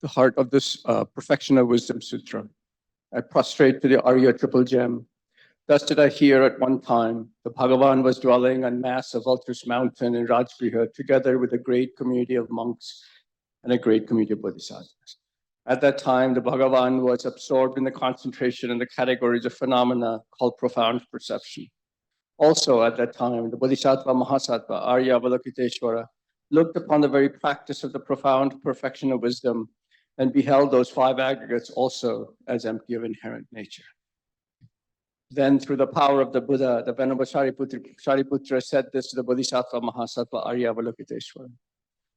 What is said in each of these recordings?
the heart of this Perfection of Wisdom Sutra. I prostrate to the Arya Triple Gem. Thus did I hear at one time the Bhagavan was dwelling on mass of Vulture's Mountain in Rajgriha together with a great community of monks and a great community of bodhisattvas. At that time, the Bhagavan was absorbed in the concentration in the categories of phenomena called profound perception. Also at that time, the Bodhisattva Mahasattva Arya Avalokiteshvara looked upon the very practice of the profound perfection of wisdom and beheld those five aggregates also as empty of inherent nature. Then, through the power of the Buddha, the Venerable Shariputra said this to the Bodhisattva Mahasattva Arya Avalokiteshvara.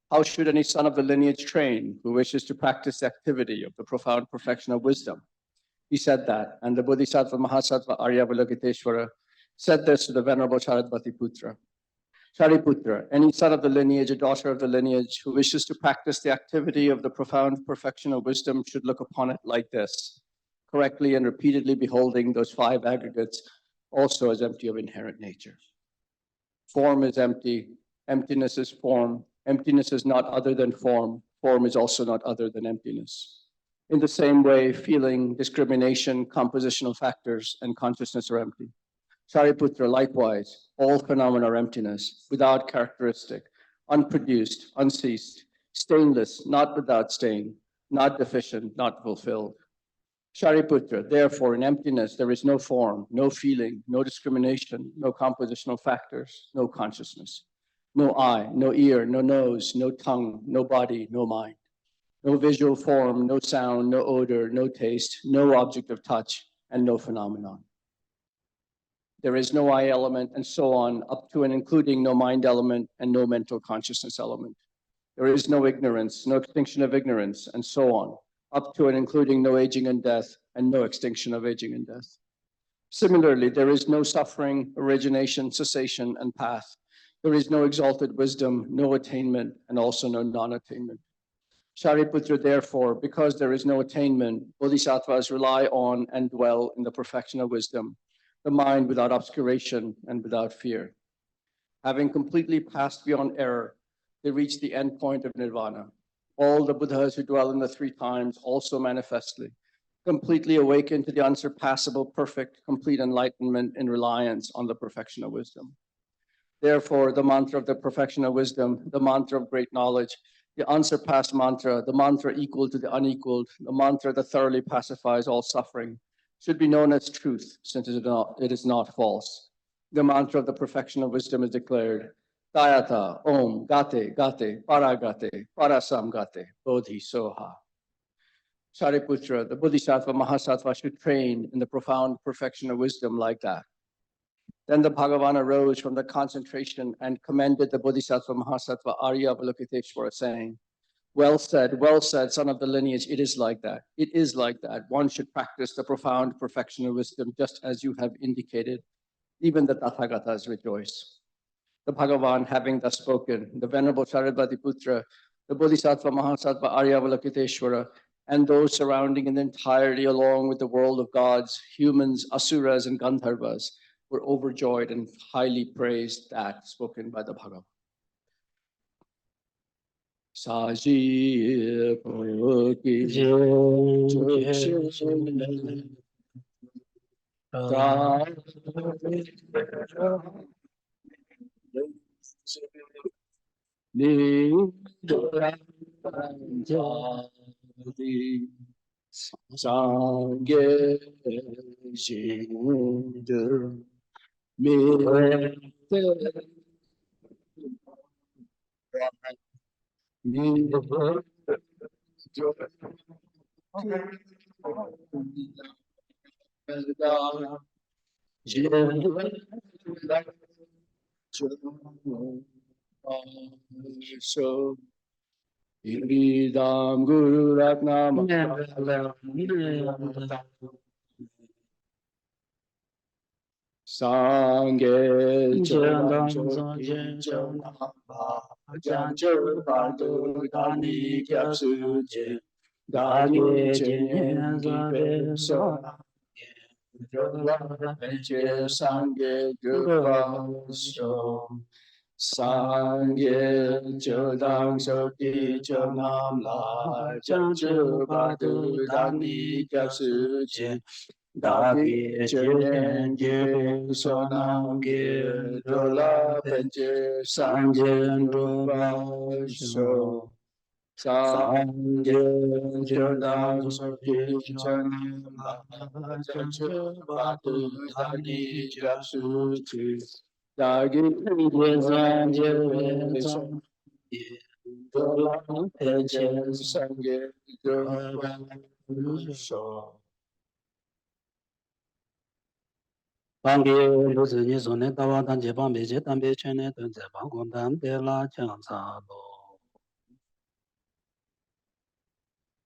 How should any son of the lineage train who wishes to practice the activity of the profound perfection of wisdom? He said that, and the Bodhisattva Mahasattva Arya Avalokiteshvara said this to the Venerable Sharadvatiputra. Shariputra, any son of the lineage, a daughter of the lineage, who wishes to practice the activity of the profound perfection of wisdom should look upon it like this, correctly and repeatedly beholding those five aggregates also as empty of inherent nature. Form is empty, emptiness is form, emptiness is not other than form, form is also not other than emptiness. In the same way, feeling, discrimination, compositional factors, and consciousness are empty. Shariputra, likewise, all phenomena are emptiness, without characteristic, unproduced, unceased, stainless, not without stain, not deficient, not fulfilled. Shariputra, therefore, in emptiness, there is no form, no feeling, no discrimination, no compositional factors, no consciousness, no eye, no ear, no nose, no tongue, no body, no mind, no visual form, no sound, no odor, no taste, no object of touch, and no phenomenon. There is no I element, and so on, up to and including no mind element and no mental consciousness element. There is no ignorance, no extinction of ignorance, and so on, up to and including no aging and death, and no extinction of aging and death. Similarly, there is no suffering, origination, cessation, and path. There is no exalted wisdom, no attainment, and also no non-attainment. Shariputra, therefore, because there is no attainment, bodhisattvas rely on and dwell in the perfection of wisdom, the mind without obscuration and without fear. Having completely passed beyond error, they reach the end point of nirvana. All the Buddhas who dwell in the three times also manifestly, completely awaken to the unsurpassable, perfect, complete enlightenment in reliance on the perfection of wisdom. Therefore, the mantra of the perfection of wisdom, the mantra of great knowledge, the unsurpassed mantra, the mantra equal to the unequaled, the mantra that thoroughly pacifies all suffering, should be known as truth, since it is not false. The mantra of the perfection of wisdom is declared, Tayata, Om, Gate, Gate, Paragate, Parasam Gate, Bodhi Soha. Shariputra, the Bodhisattva Mahasattva should train in the profound perfection of wisdom like that. Then the Bhagavan arose from the concentration and commended the Bodhisattva Mahasattva Arya Avalokiteshvara, saying, well said, son of the lineage, it is like that. It is like that. One should practice the profound perfection of wisdom, just as you have indicated. Even the Tathagatas rejoice. The Bhagavan, having thus spoken, the Venerable Sharadvatiputra, the Bodhisattva Mahasattva Arya Avalokiteshvara, and those surrounding in entirety, along with the world of gods, humans, asuras, and Gandharvas, were overjoyed and highly praised that spoken by the Bhagavan. Saji Poki Sangye Jindu So Idam Guru Ratna Sangye Dani Kyapsuje Dani Chen Sangye Guru Sangye chodang soki chonam la chanchu badu dani gyatsu chi dagi chenen gyebe sonam gye dola penche sangye rupa sho sangye chodang soki chonam la chanchu badu dani gyatsu chi Dagi Yezan Jevesan Dolam Pechen Sange Dolam Bangi Luzi Nizone Dawa Dan Jeban Beje Dambe Chene Dun Zeban Gondam De La Chang Sa Lo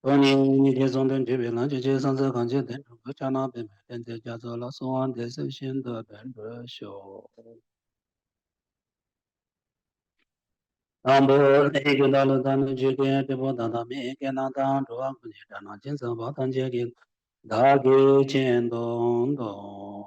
Bani Yezon Den Jebe Lan Jeje San Ze Kan Je Den Ru Chana Be Me Den De Jia Zo La Suan De Se Shin De Den Re Shou Ambo Ege Dalu Dan Jege De Bo Dan Da Me Ge Na Dan Ruwa Kunye Dana Jin Sa Ba Dan Jege Dagi Chen Dong Dong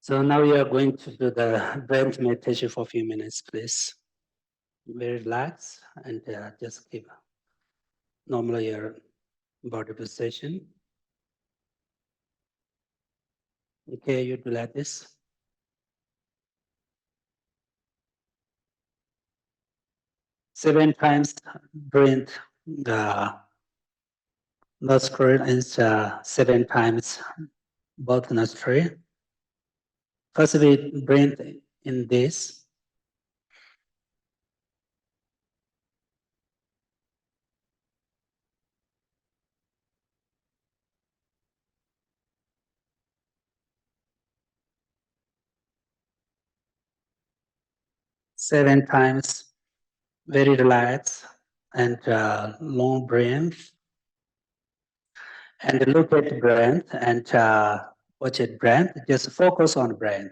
So now we are going to do the breath meditation for a few minutes, please. Very relax and just keep normal your body position. Okay, you do like this. Seven times breathe the nostril and 7 times both nostril. First we breathe in this. Seven times, very relaxed and long breath. And look at the breath and watch it breath. Just focus on breath.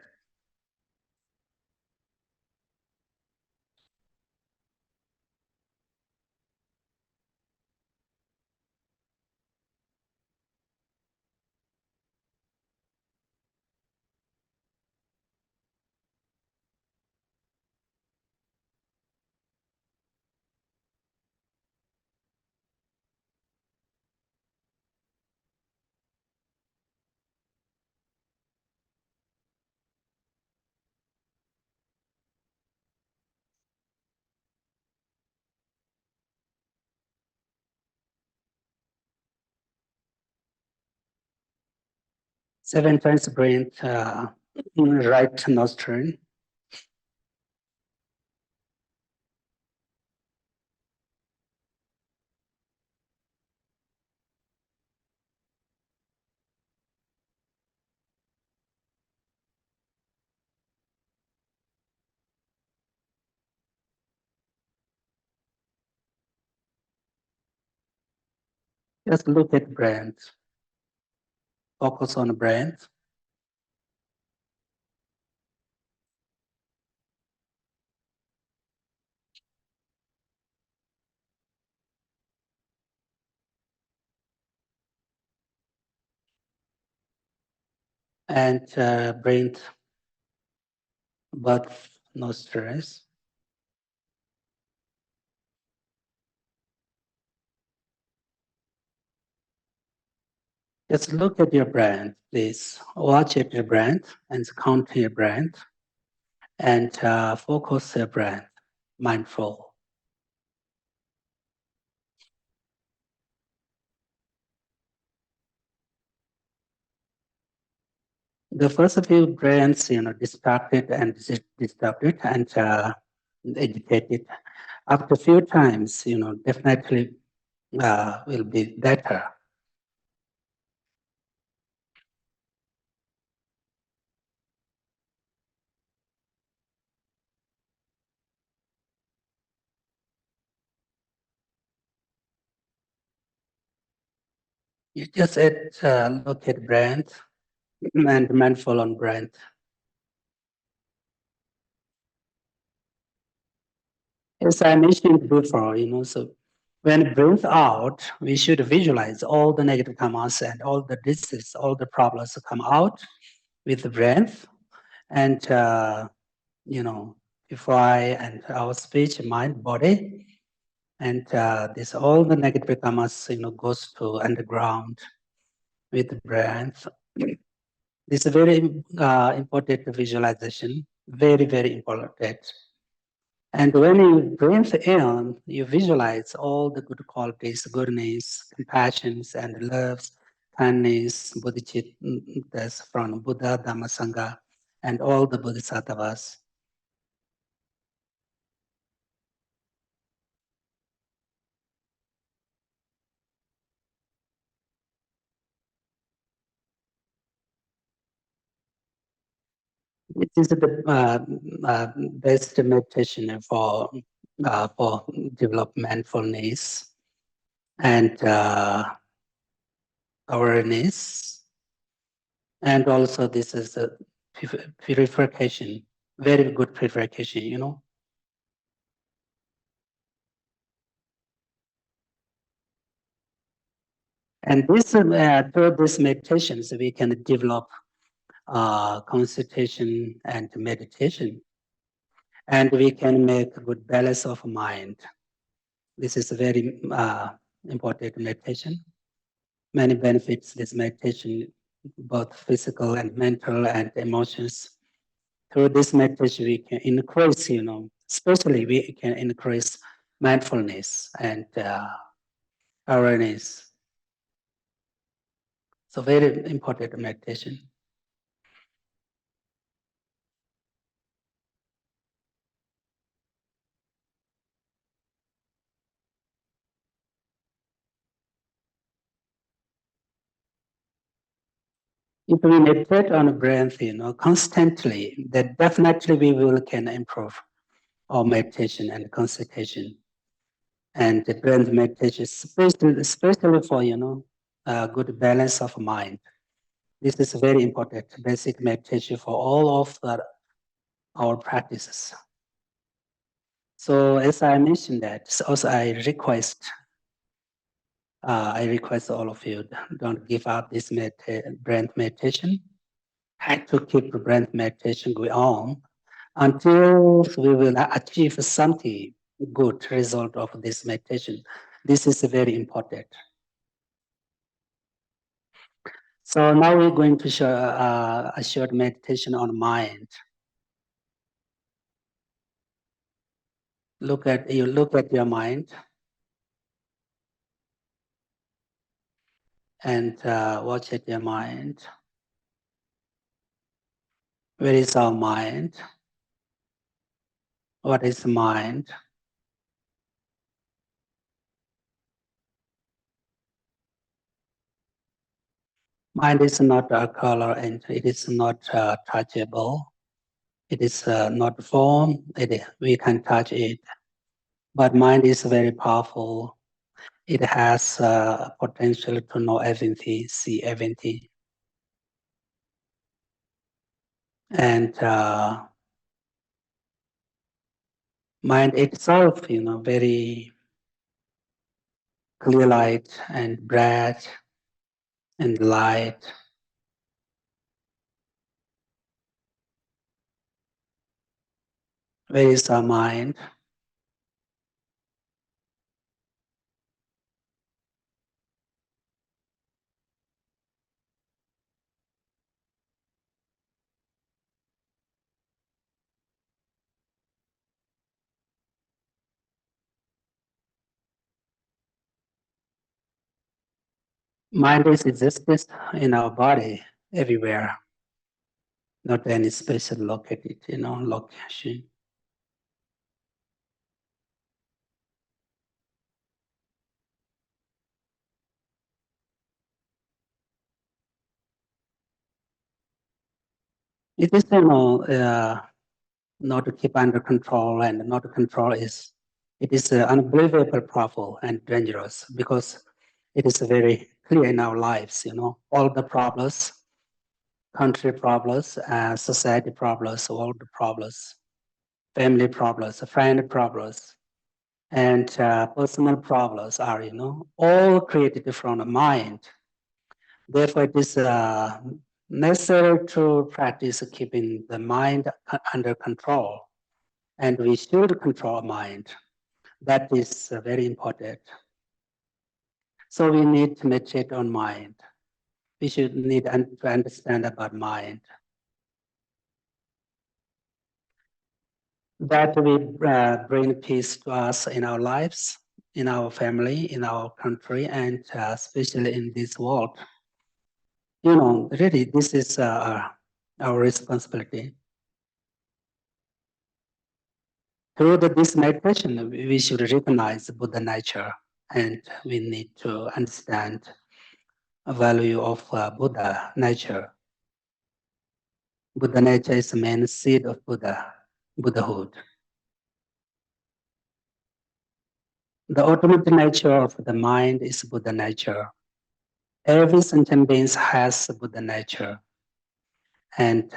Seven times breath, right nostril. Just look at breath. Focus on breath. And breathe both nostrils. Just look at your breath, please. Watch at your breath and count your breath and focus your breath, mindful. The first few breaths, distracted and distracted and agitated. After a few times, definitely will be better. You just look at breath and mindful on breath. As I mentioned before, so When breathe out, we should visualize all the negative karmas and all the diseases, all the problems come out with the breath, and purify and our speech, mind, body, and this all the negative karmas goes to underground with the breath. This is a very important visualization, very, very important. And when you breathe in, you visualize all the good qualities, goodness, compassions, and loves, kindness, bodhicittas from Buddha, Dhamma, Sangha, and all the bodhisattvas. It is the best meditation for develop mindfulness and awareness, and also this is a purification, very good purification. And this through these meditations, we can develop concentration and meditation, and we can make a good balance of mind. This is a very important meditation. Many benefits this meditation, both physical and mental and emotions. Through this meditation, we can increase, especially we can increase mindfulness and awareness. So very important meditation. If we meditate on breath, constantly, then definitely we will can improve our meditation and concentration. And the breath meditation, especially for good balance of mind. This is very important, basic meditation for all of our practices. So as I mentioned that, also I request all of you don't give up this breath meditation. Have to keep the breath meditation going on until we will achieve something good result of this meditation. This is very important. So now we're going to show a short meditation on mind. Look at your mind and watch at your mind. Where is our mind? What is mind? Mind is not a color and it is not touchable. It is not form. We can touch it. But mind is very powerful. It has potential to know everything, see everything. And mind itself, very clear light and bright and light. Where is our mind? Mind is existence in our body everywhere, not any special located, location. It is, not to keep under control, and not to control it is unbelievable powerful and dangerous because it is very clear in our lives, all the problems, country problems, society problems, all the problems, family problems, friend problems, And personal problems are, all created from the mind. Therefore, it is necessary to practice keeping the mind under control. And we should control mind. That is very important. So we need to meditate on mind. We should need to understand about mind. That will bring peace to us in our lives, in our family, in our country, and especially in this world. Really, this is our responsibility. Through this meditation, we should recognize Buddha nature, and we need to understand the value of Buddha nature. Buddha nature is the main seed of Buddhahood. The ultimate nature of the mind is Buddha nature. Every sentient being has Buddha nature and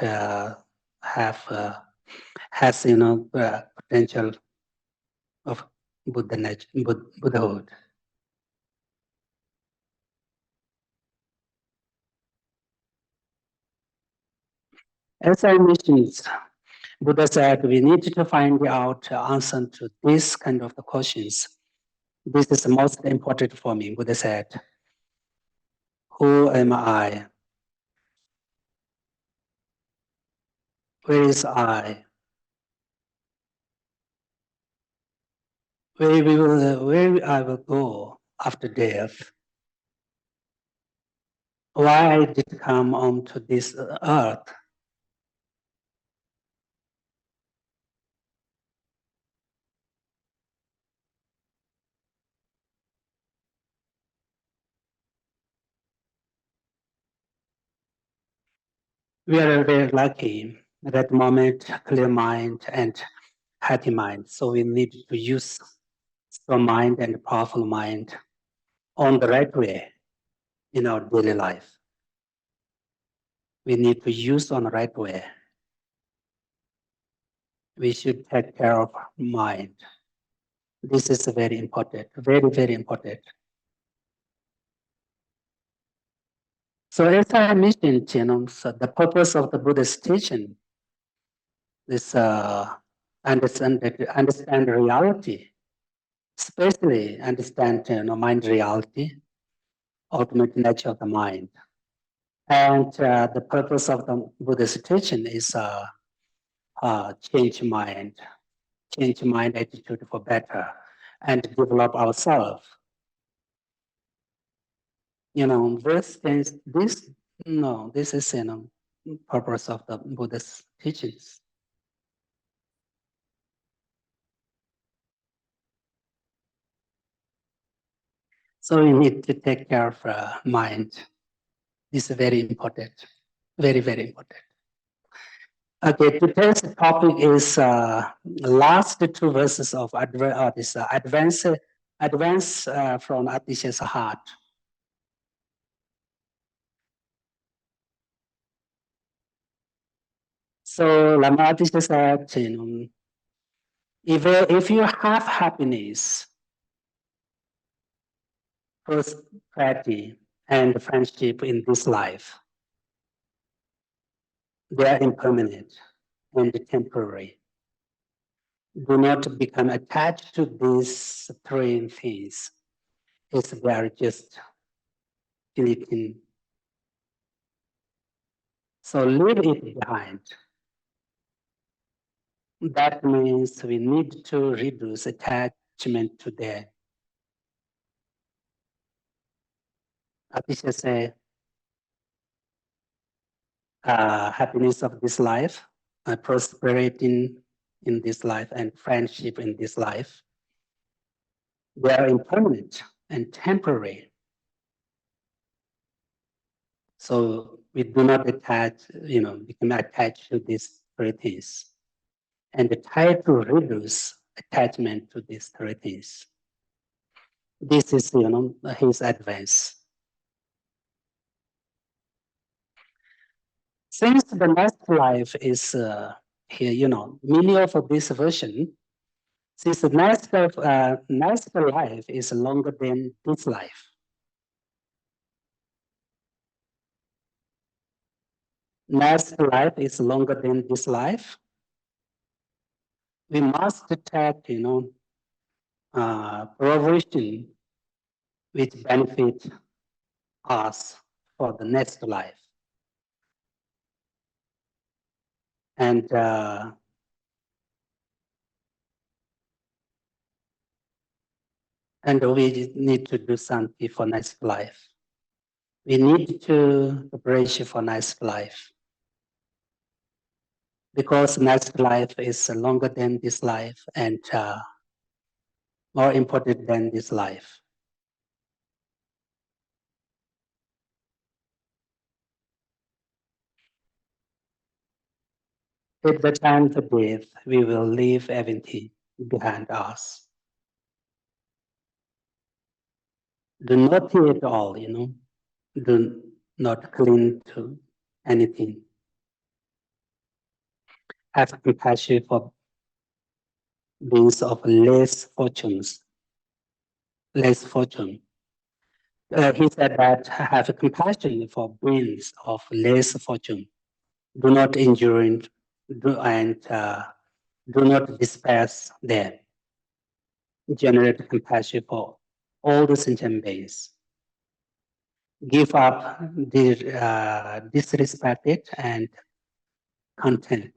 has potential of Buddha nature, Buddhahood. As I mentioned, Buddha said we need to find out the answer to this kind of the questions. This is the most important for me. Buddha said, "Who am I? Where is I? Where I will go after death? Why I did come onto this earth?" We are very lucky at that moment, clear mind and happy mind. So we need to use strong mind and powerful mind on the right way in our daily life. We need to use on the right way. We should take care of mind. This is very important, very, very important. So as I mentioned, so the purpose of the Buddhist teaching is understand reality, especially understand mind reality, ultimate nature of the mind. And the purpose of the Buddhist teaching is change mind attitude for better, and develop ourselves. This is purpose of the Buddhist teachings. So we need to take care of mind. This is very important, very, very important. Okay, today's topic is last two verses of advance from Atisha's heart. So Lama Atisha said, if you have happiness, prosperity, and friendship in this life, they are impermanent and temporary. Do not become attached to these three things. They are just fleeting. So leave it behind. That means we need to reduce attachment to them. Atisha say, happiness of this life, prosperity in this life, and friendship in this life. They are impermanent and temporary. So we do not become attached to these three things, and try to reduce attachment to these three things. This is, his advice. Since the next life is here, meaning of this version Since the next life is longer than this life. Next life is longer than this life. We must take, provision which benefit us for the next life. And we need to do something for next life. We need to preparation for next life. Because next life is longer than this life and more important than this life. At the time of death, we will leave everything behind us. Do not fear at all, Do not cling to anything. Have compassion for beings of less fortunes, less fortune. He said that have compassion for beings of less fortune. Do not injure and do not despise them. Generate compassion for all the sentient beings. Give up the disrespected and content.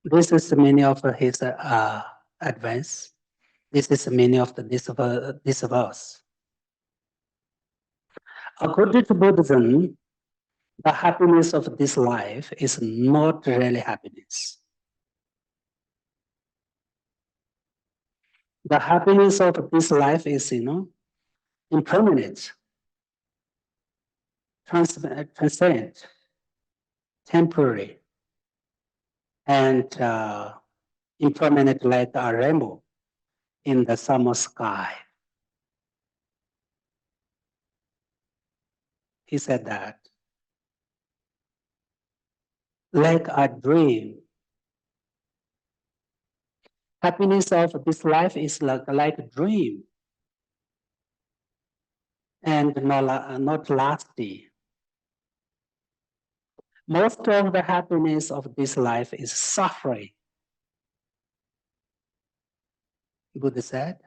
This is the meaning of his advice. This is the meaning of this verse. According to Buddhism, the happiness of this life is not really happiness. The happiness of this life is, impermanent, transient, temporary, and impermanent like a rainbow in the summer sky. He said that. Like a dream. Happiness of this life is like a dream and not lasting. Most of the happiness of this life is suffering. Buddha said,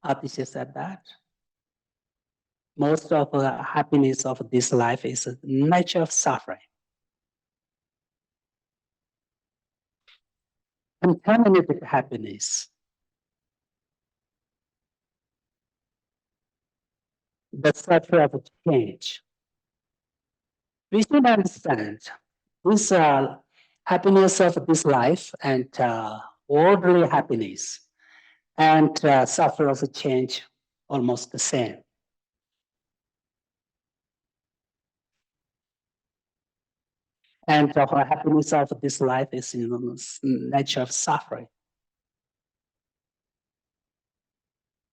Atisha said that. Most of the happiness of this life is the nature of suffering. Contaminated happiness. The suffering of change. We should understand this happiness of this life and worldly happiness and suffer of change almost the same. And the happiness of this life is in the nature of suffering.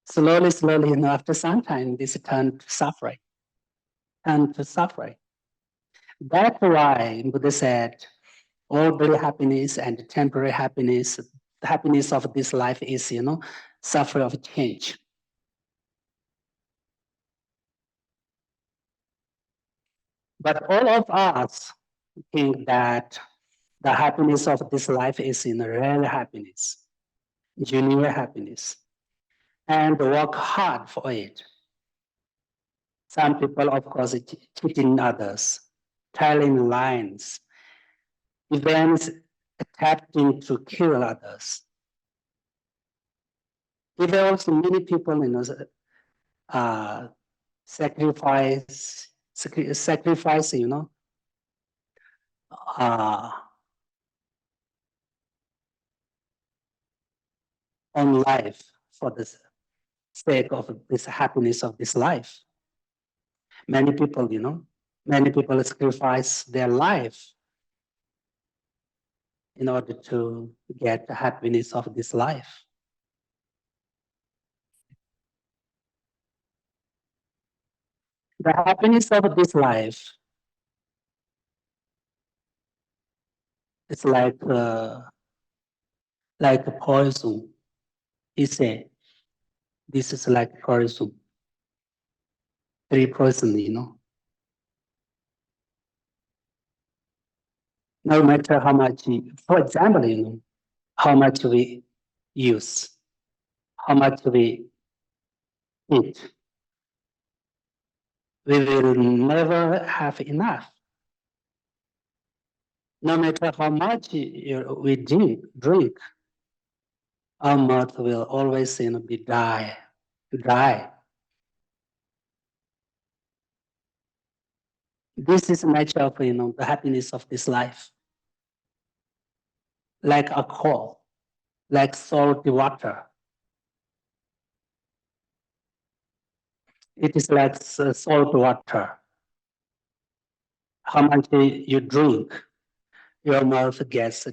Slowly, after some time, this turn to suffering. That's why Buddha said, worldly happiness and temporary happiness, the happiness of this life is, suffer of change. But all of us think that the happiness of this life is in real happiness, genuine happiness, and work hard for it. Some people, of course, cheating others, telling lies, even attempting to kill others. Even also many people, sacrifice, uh, on life for the sake of this happiness of this life. Many people, sacrifice their life in order to get the happiness of this life. The happiness of this life is like like poison. He said, this is like poison. 3 poison, No matter how much, for example, how much we use, how much we eat, we will never have enough. No matter how much we drink, our mouth will always be dry. This is nature of the happiness of this life. Like a coal, like salty water. It is like salt water. How much you drink, your mouth gets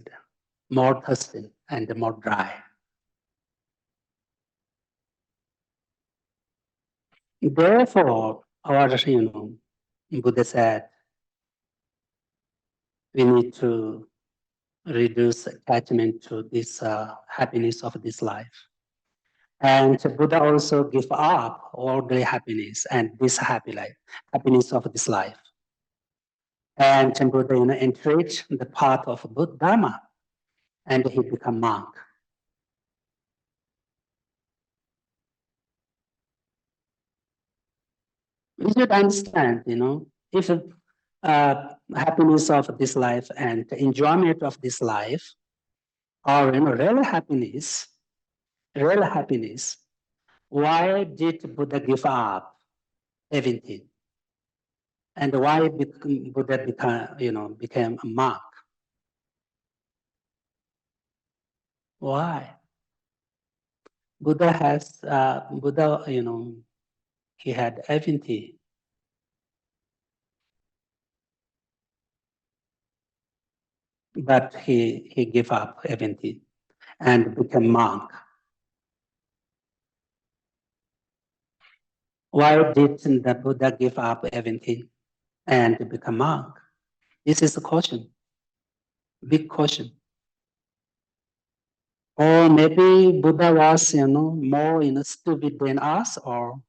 more thirsty and more dry. Therefore, our Buddha said we need to reduce attachment to this happiness of this life. And Buddha also give up worldly happiness and this happiness of this life. And Buddha entered the path of Buddha Dharma, and he became monk. We should understand, if happiness of this life and enjoyment of this life are real happiness, why did Buddha give up everything? And why Buddha became a monk? Why? Buddha, he had everything. But he gave up everything and became monk. Why didn't the Buddha give up everything and become monk? This is a question, big question. Or maybe Buddha was, more, stupid than us, or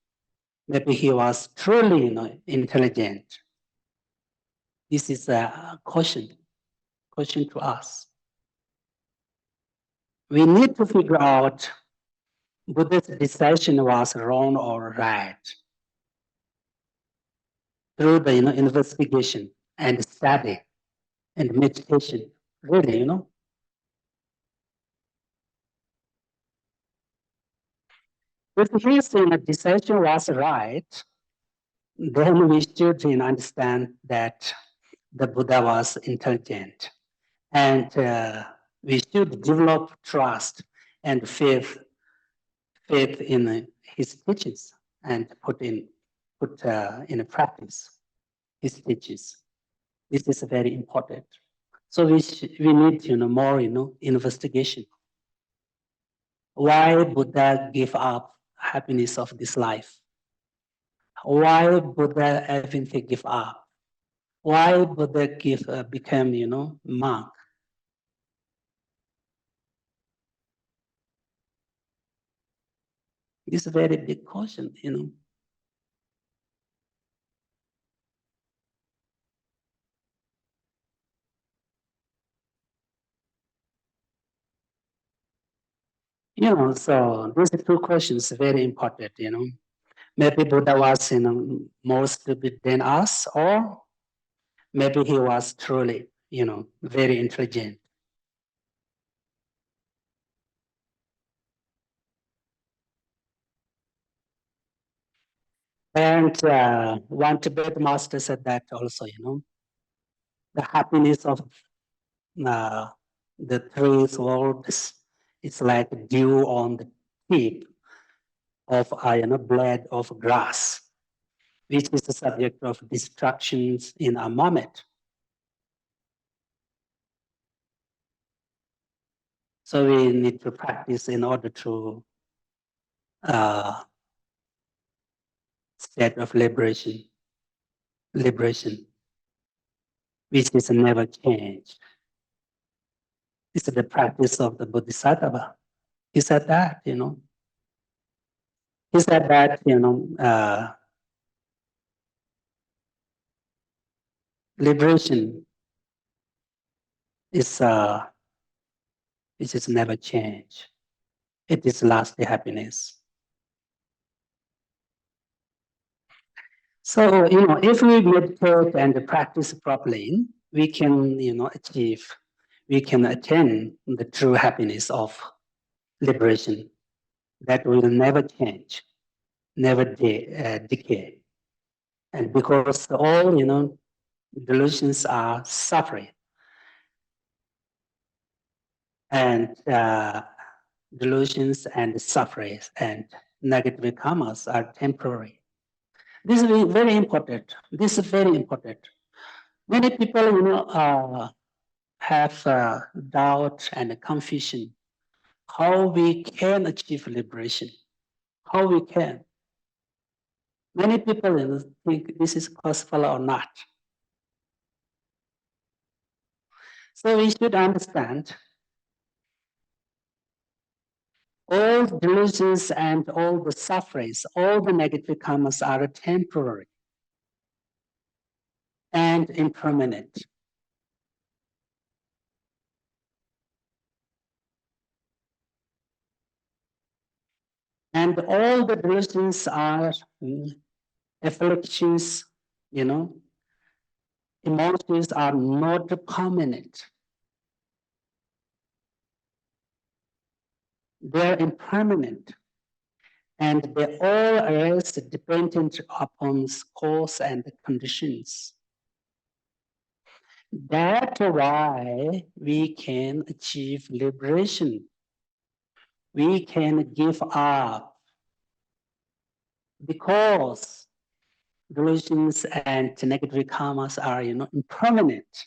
maybe he was truly, intelligent. This is a question to us. We need to figure out Buddha's decision was wrong or right through the investigation and study and meditation. Really, if his decision was right, then we should understand that the Buddha was intelligent, and we should develop trust and faith in his teachings and put in practice his teachings. This is very important. So we need more investigation. Why Buddha gave up happiness of this life? Why Buddha everything give up? Why Buddha became monk? This is a very big question, So these 2 questions are very important, Maybe Buddha was, more stupid than us, or maybe he was truly, very intelligent. And one Tibetan master said that also, the happiness of uh, the 3 worlds is like dew on the tip of a blade of grass, which is the subject of distractions in a moment. So we need to practice in order to state of liberation, which is never changed. It's the practice of the Bodhisattva. He said that, He said that, liberation is it is never change. It is lasting happiness. So, if we meditate and practice properly, we can, we can attain the true happiness of liberation that will never change, never decay. And because all, delusions are suffering, and delusions and sufferings and negative karmas are temporary. This is very important. This is very important. Many people, have doubt and confusion. How we can achieve liberation? How we can? Many people think this is possible or not. So we should understand all delusions and all the sufferings, all the negative karmas are temporary and impermanent. And all the delusions are afflictions, emotions are not permanent. They're impermanent. And they all arise dependent upon cause and conditions. That's why we can achieve liberation. We can give up because delusions and negative karmas are, impermanent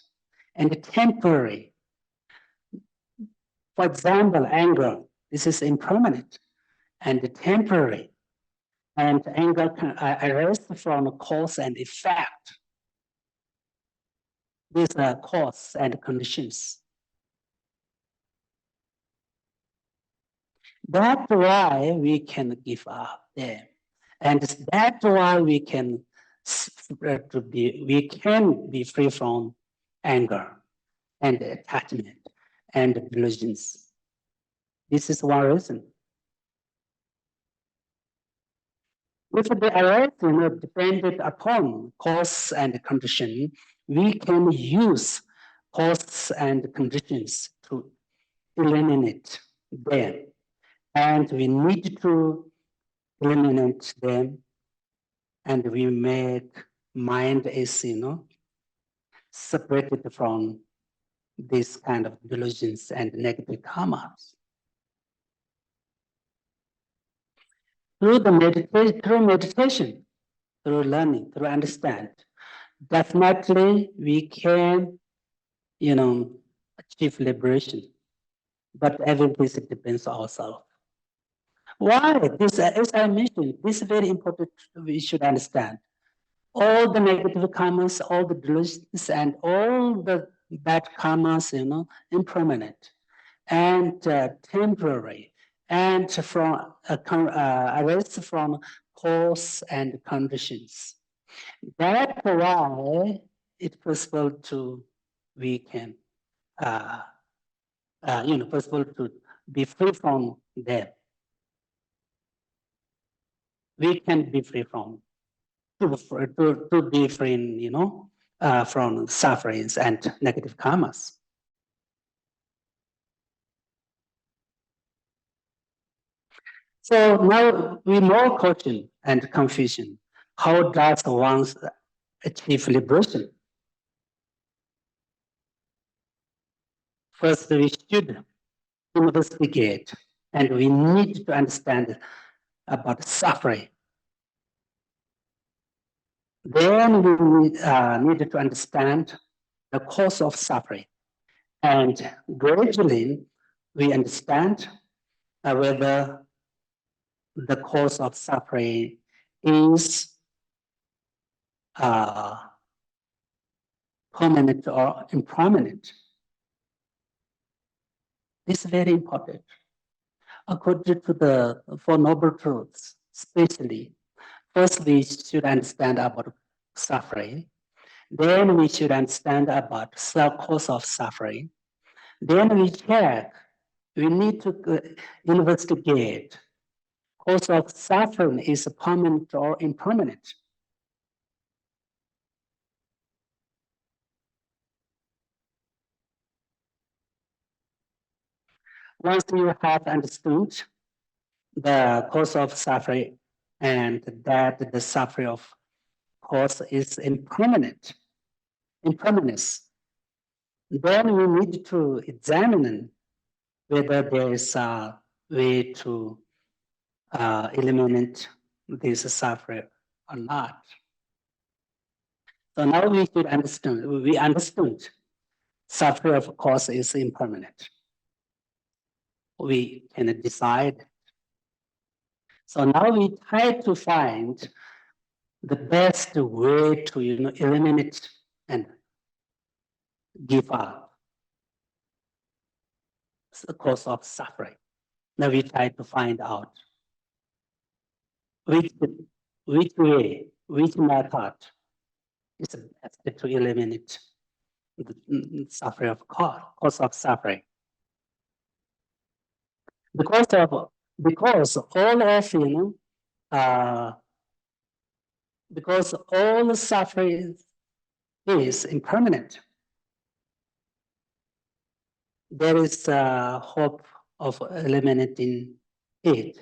and temporary. For example, anger. This is impermanent and temporary. And anger can arise from cause and effect. These are cause and conditions. That's why we can give up them. And that's why we can be free from anger and attachment and delusions. This is one reason. If they arise, dependent upon cause and condition, we can use causes and conditions to eliminate them. And we need to eliminate them, and we make mind is, separated from this kind of delusions and negative karmas. Through meditation, through learning, through understand, definitely we can, achieve liberation. But everything depends on ourselves. Why? This, as I mentioned, this is very important. We should understand. All the negative karmas, all the delusions, and all the bad karmas, impermanent and temporary, and from arise from cause and conditions. That's why it's possible to we can, possible to be free from them. We can be free from to be free, from sufferings and negative karmas. So now we know caution and confusion. How does one achieve liberation? First, we should investigate, and we need to understand about suffering. Then we need to understand the cause of suffering. And gradually, we understand whether the cause of suffering is permanent or impermanent. This is very important. According to the Four Noble Truths, especially, first we should understand about suffering. Then we should understand about cause of suffering. Then we check, we need to investigate cause of suffering is permanent or impermanent. Once you have understood the cause of suffering and that the suffering of cause is impermanence, then we need to examine whether there is a way to eliminate this suffering or not. So now we should understand, we understood suffering of cause is impermanent. We can decide. So now we try to find the best way to eliminate and give up the cause of suffering. Now we try to find out which way, which method is the best to eliminate the suffering of cause of suffering. Because all of because all suffering is impermanent. There is a hope of eliminating it.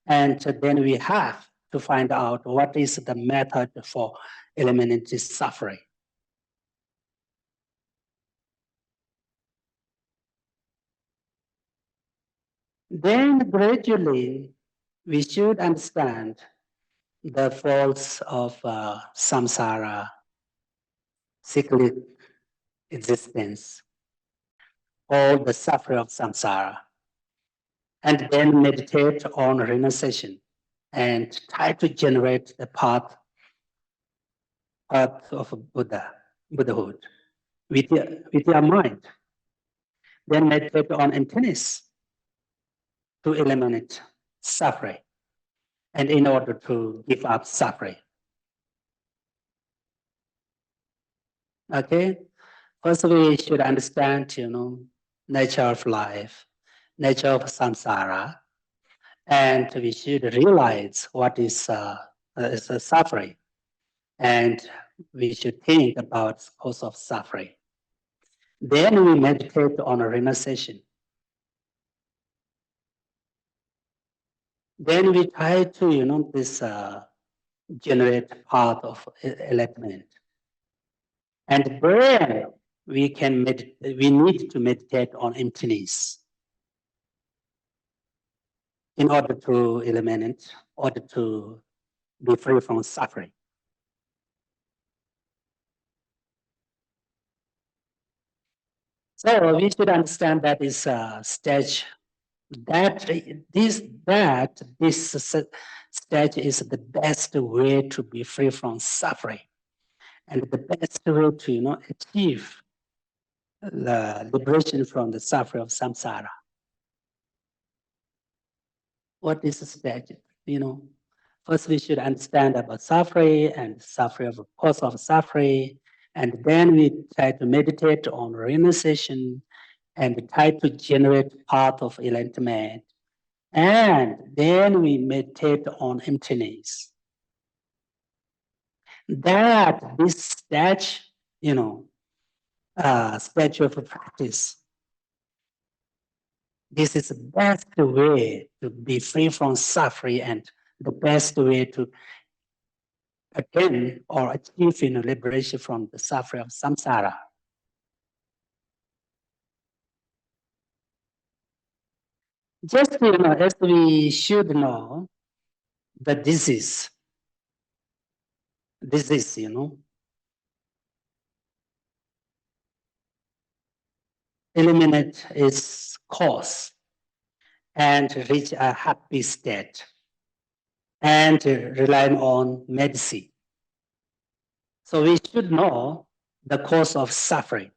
And then we have to find out what is the method for eliminating suffering. Then gradually, we should understand the faults of samsara, cyclic existence, all the suffering of samsara, and then meditate on renunciation and try to generate the path of Buddhahood with your mind. Then meditate on emptiness to eliminate suffering and in order to give up suffering. Okay, first we should understand, nature of life, nature of samsara, and we should realize what is suffering, and we should think about cause of suffering. Then we meditate on renunciation. Then we try to, this generate path of enlightenment. And then we need to meditate on emptiness in order to eliminate, in order to be free from suffering. So we should understand that is a stage this stage is the best way to be free from suffering, and the best way to achieve the liberation from the suffering of samsara. What is the stage? First we should understand about suffering and suffering of cause of suffering, and then we try to meditate on renunciation and try to generate path of enlightenment. And then we meditate on emptiness. That this stage, stage of practice, this is the best way to be free from suffering and the best way to attain or achieve liberation from the suffering of samsara. Just as we should know, the disease, eliminate its cause and reach a happy state and rely on medicine. So we should know the cause of suffering.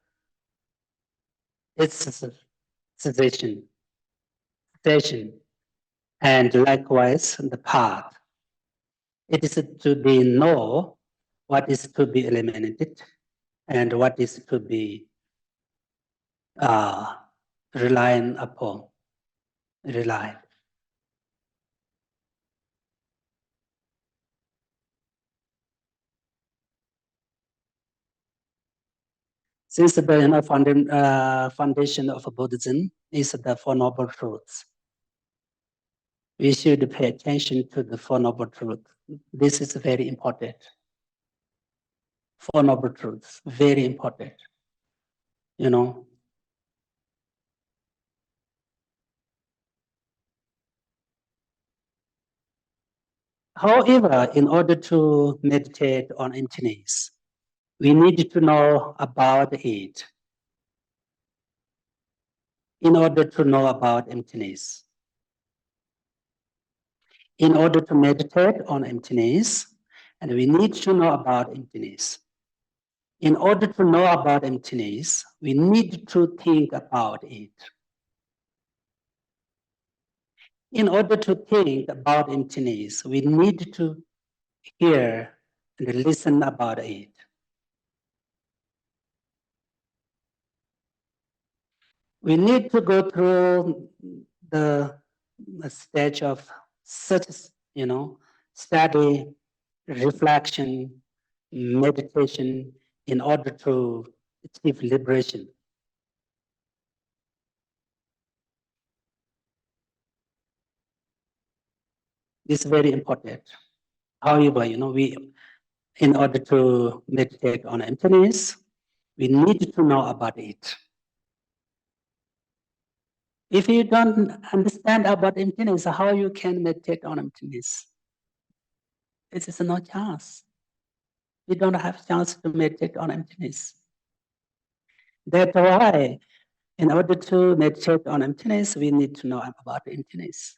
It's cessation station, and likewise the path. It is to be know what is to be eliminated and what is to be relied upon, relied. Since the foundation of Buddhism is the Four Noble Truths, we should pay attention to the Four Noble Truths. This is very important. Four Noble Truths, very important. You know, however, in order to meditate on emptiness, we need to know about it. In order to know about emptiness, in order to meditate on emptiness, and we need to know about emptiness. In order to know about emptiness, we need to think about it. In order to think about emptiness, we need to hear and listen about it. We need to go through the stage of such, study, reflection, meditation in order to achieve liberation. This is very important. However, in order to meditate on emptiness, we need to know about it. If you don't understand about emptiness, how you can meditate on emptiness? It is no chance. We don't have chance to meditate on emptiness. That's why, in order to meditate on emptiness, we need to know about emptiness.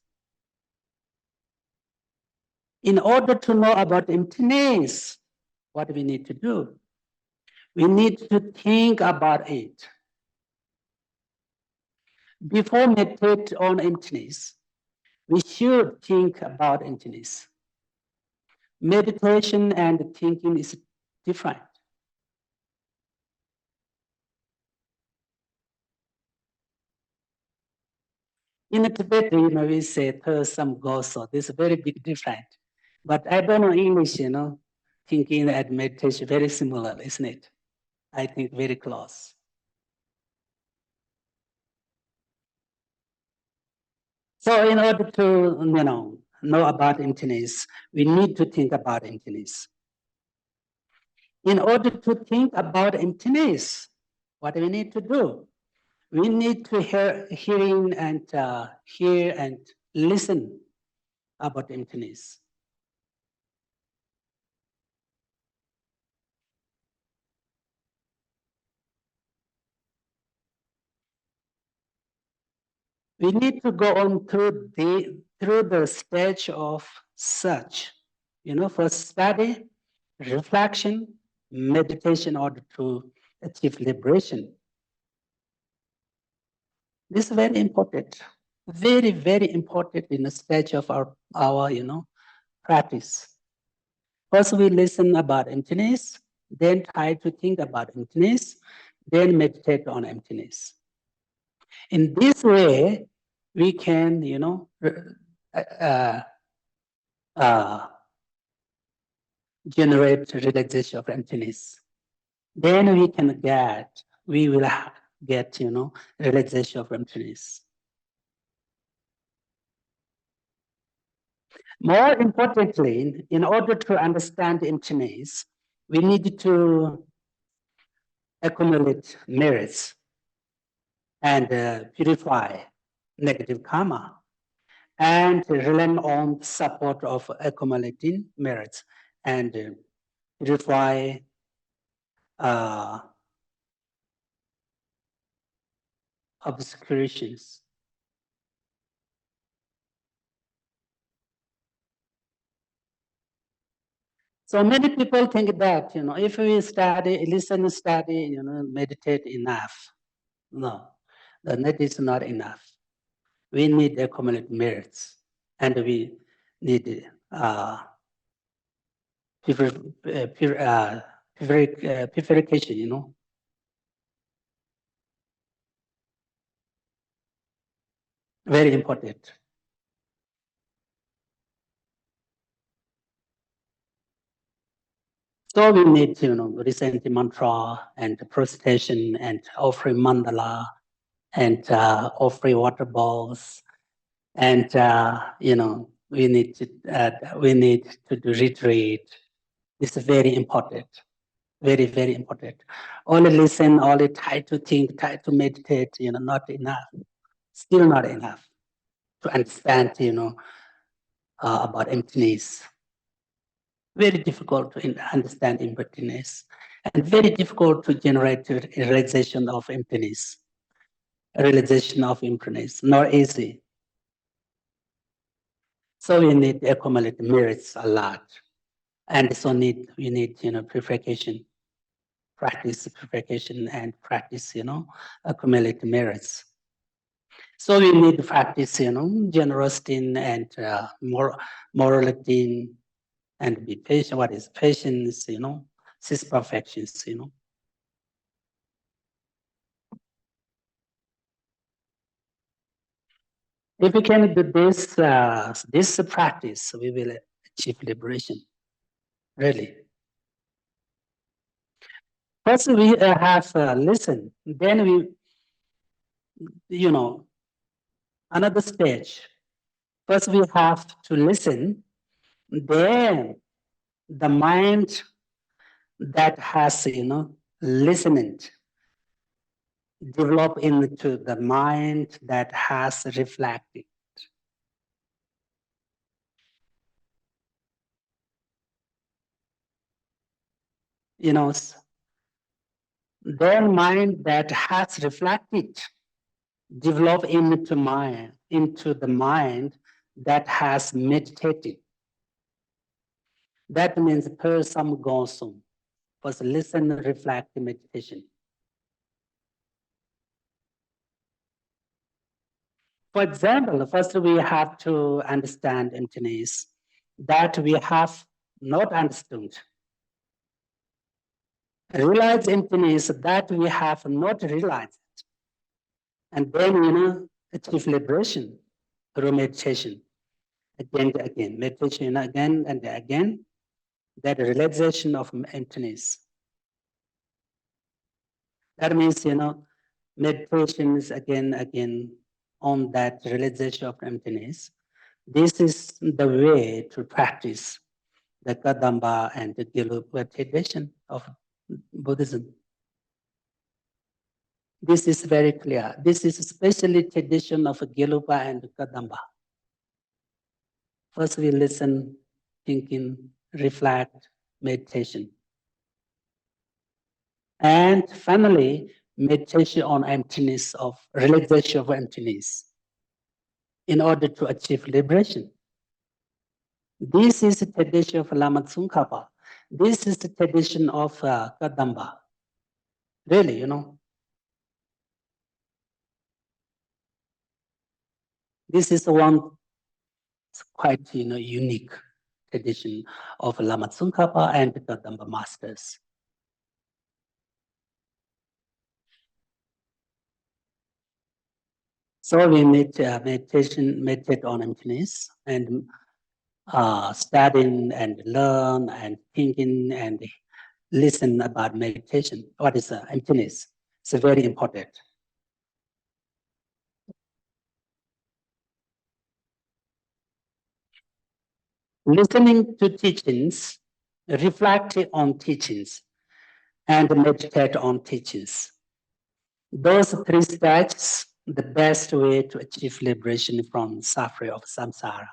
In order to know about emptiness, what we need to do? We need to think about it. Before meditate on emptiness, we should think about emptiness. Meditation and thinking is different. In Tibet, we say some goso. This is very big difference. But I don't know English, thinking and meditation very similar, isn't it? I think very close. So in order to, know about emptiness, we need to think about emptiness. In order to think about emptiness, what do we need to do? We need to hear and listen about emptiness. We need to go on through the stage of search, for study, reflection, meditation in order to achieve liberation. This is very important, very, very important in the stage of our practice. First, we listen about emptiness, then try to think about emptiness, then meditate on emptiness. In this way, we can, generate relaxation of emptiness. Then we will get, relaxation of emptiness. More importantly, in order to understand emptiness, we need to accumulate merits and purify negative karma and rely on the support of accumulating merits and purify obscurations. So many people think that, if we study, listen, study, meditate enough. No, that is not enough. we need accumulate merits, and we need purification, you know. Very important. So we need, you know, recent mantra and prostration and offering mandala and offering water bowls, and you know, we need to do retreat. This is very important. Very, very important. Only listen, only try to think, try to meditate, you know, not enough. Still not enough to understand, you know, about emptiness. Very difficult to understand emptiness, and very difficult to generate a realization of emptiness. A realization of emptiness, not easy. So we need to accumulate merits a lot, and so we need, you know, purification, practice purification, and practice, you know, accumulate merits. So we need to practice, you know, generosity and morality, and be patient. What is patience, you know, six perfections, you know. If we can do this practice, we will achieve liberation, really. First, we have listen. Then we, you know, another stage. First, we have to listen. Then the mind that has, you know, listening develop into the mind that has reflected. You know, then mind that has reflected develop into the mind that has meditated. That means per some gosum. First listen, reflect, meditation. For example, first we have to understand emptiness that we have not understood. Realize emptiness that we have not realized. And then, you know, achieve liberation through meditation. Again and again, meditation again and again, that realization of emptiness. That means, you know, meditation is again on that realization of emptiness. This is the way to practice the Kadamba and the Gelugpa tradition of Buddhism. This is very clear. This is especially tradition of Gelugpa and Kadamba. First we listen, thinking, reflect, meditation. And finally, meditation on emptiness of realization of emptiness in order to achieve liberation. This is the tradition of Lama Tsongkhapa. This is the tradition of Kadamba. Really, you know. This is one quite, you know, unique tradition of Lama Tsongkhapa and Kadamba masters. So we need meditate on emptiness, and studying and learn and thinking and listen about meditation. What is emptiness? It's very important. Listening to teachings, reflecting on teachings, and meditate on teachings. Those three steps, the best way to achieve liberation from suffering of samsara.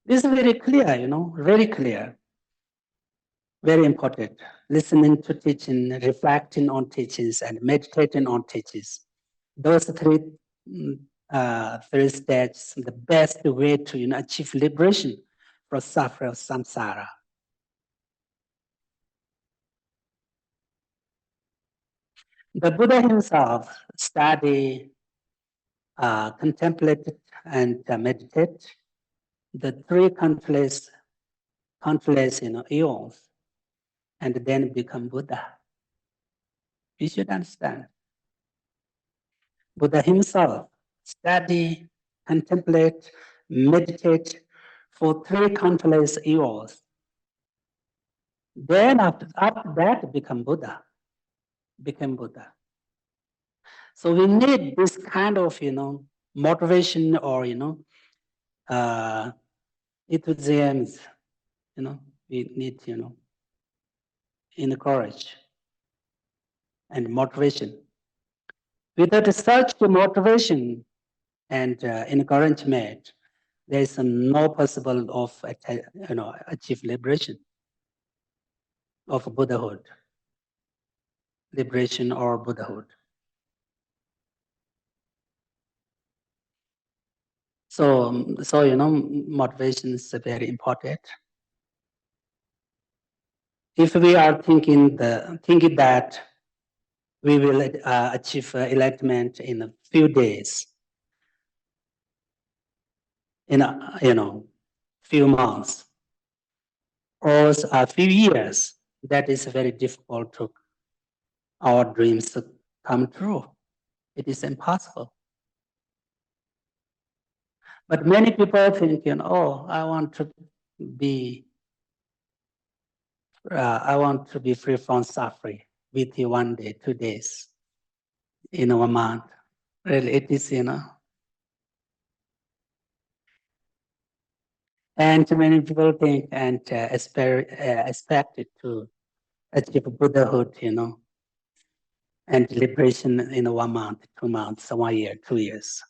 This is very clear, you know, very clear. Very important. Listening to teaching, reflecting on teachings, and meditating on teachings. Those three steps, the best way to, you know, achieve liberation from suffering of samsara. The Buddha himself studied, contemplated, and meditate the three countless eons, and then become Buddha. We should understand. Buddha himself study, contemplate, meditate for three countless eons. Then after that become Buddha, became Buddha. So we need this kind of motivation or enthusiasm. We need encourage and motivation. Without such motivation and encouragement, there is no possible of achieve liberation of Buddhahood, liberation or Buddhahood. So motivation is very important. If we are thinking that we will achieve enlightenment in a few days, in a few months, or a few years, that is very difficult to our dreams to come true. It is impossible. But many people think, oh, I want to be free from suffering with you 1 day, 2 days, in 1 month. Really, it is, And many people think and expect it to achieve Buddhahood, and liberation in 1 month, 2 months, 1 year, 2 years.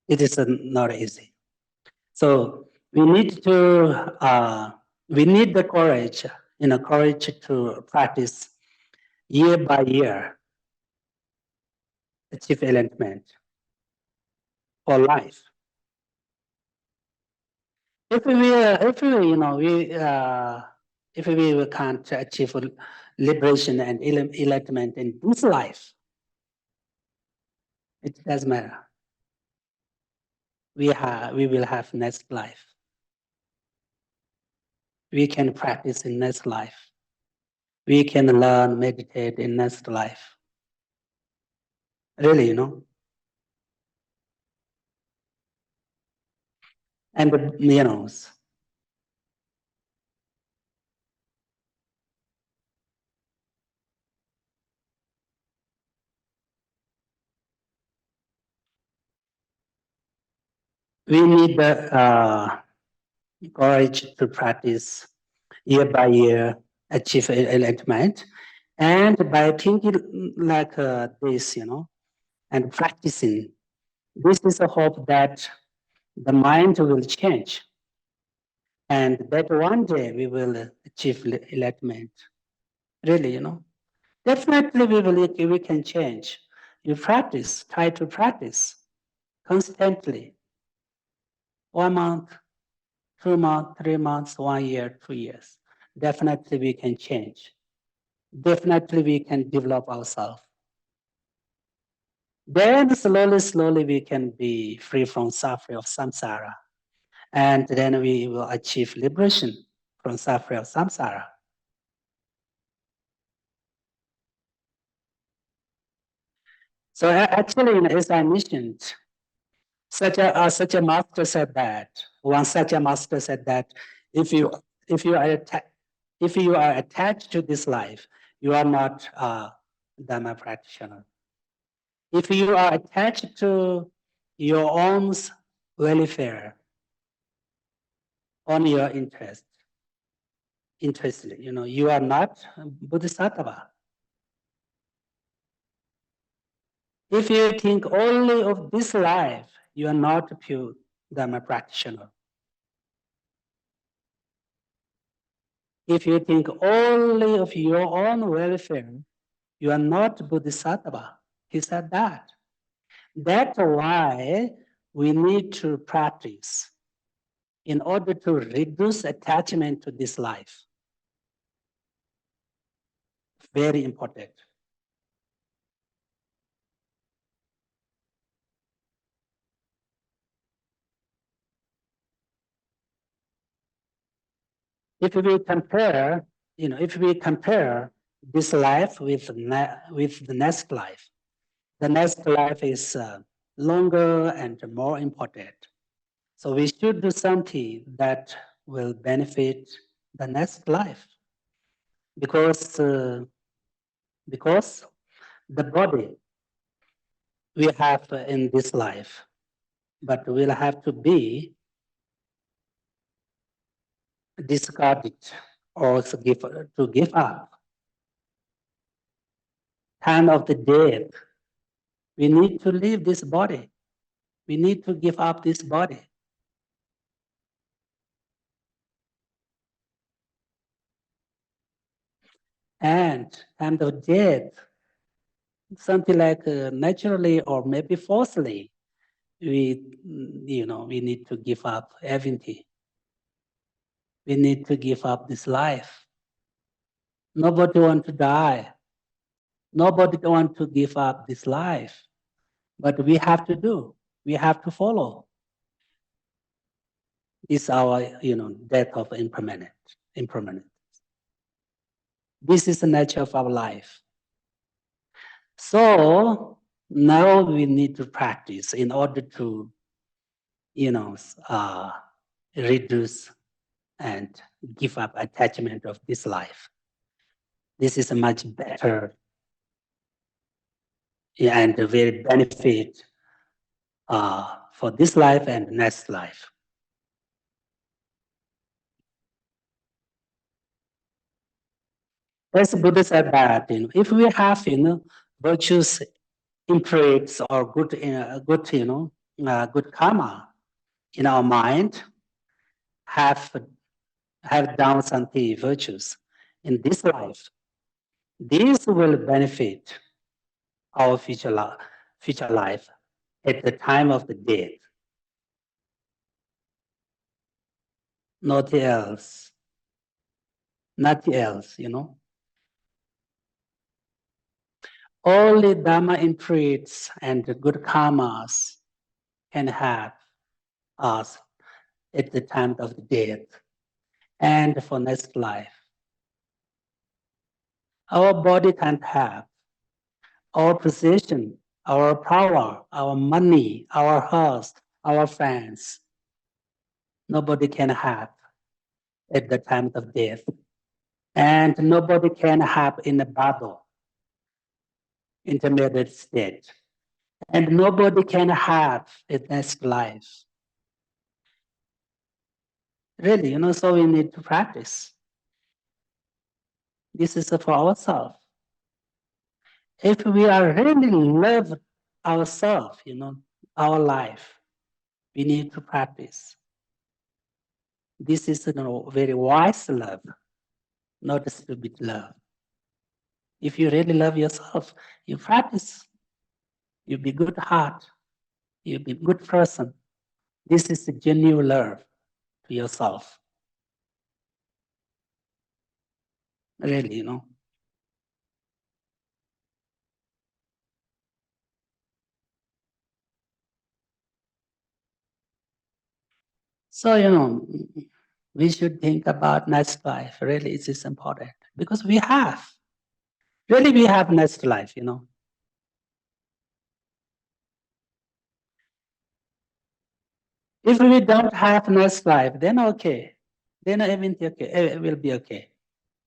It is not easy. So we need the courage, courage to practice year by year, achieve enlightenment for life. If we can't achieve liberation and enlightenment in this life, it doesn't matter. We will have next life. We can practice in next life. We can learn, meditate in next life. Really, And we need the courage to practice year by year, achieve enlightenment. And by thinking like this, and practicing, this is a hope that the mind will change. And that 1 day we will achieve enlightenment. Really, Definitely we can change. You practice, try to practice constantly. 1 month, 2 months, 3 months, 1 year, 2 years. Definitely we can change. Definitely we can develop ourselves. Then slowly we can be free from suffering of samsara. And then we will achieve liberation from suffering of samsara. So actually, as I mentioned, such a master said that. Such a master said that if you are attached to this life, you are not a Dharma practitioner. If you are attached to your own welfare, on your interest, you are not Bodhisattva. If you think only of this life, you are not a pure Dharma practitioner. If you think only of your own welfare, you are not Bodhisattva. He said that. That's why we need to practice in order to reduce attachment to this life. Very important. If we compare, if we compare this life with the next life, the next life is longer and more important. So we should do something that will benefit the next life, because the body we have in this life, but will have to be discarded or to give up. Time of the death, we need to leave this body. We need to give up this body. And time of death, something like naturally or maybe forcefully, we need to give up everything. We need to give up this life. Nobody wants to die. Nobody wants to give up this life. But we have to do. We have to follow. It's our, death of impermanent. This is the nature of our life. So now we need to practice in order to, reduce and give up attachment of this life. This is a much better and a very benefit for this life and next life. As Buddha said that, if we have, virtues, traits or good karma in our mind, have done some virtues in this life, these will benefit our future life at the time of the death. Nothing else. Nothing else, Only Dharma imprints and good karmas can have us at the time of the death and for next life. Our body can't have our position, our power, our money, our house, our friends. Nobody can have at the time of death. And nobody can have in a battle, intermediate state. And nobody can have in next life. Really, so we need to practice. This is for ourselves. If we are really love ourselves, our life, we need to practice. This is very wise love, not a stupid love. If you really love yourself, you practice. You be good heart. You be good person. This is a genuine love to yourself. Really, So, we should think about next life. Really, it is important because we have next life, If we don't have next life, then okay. Then everything okay. It will be okay.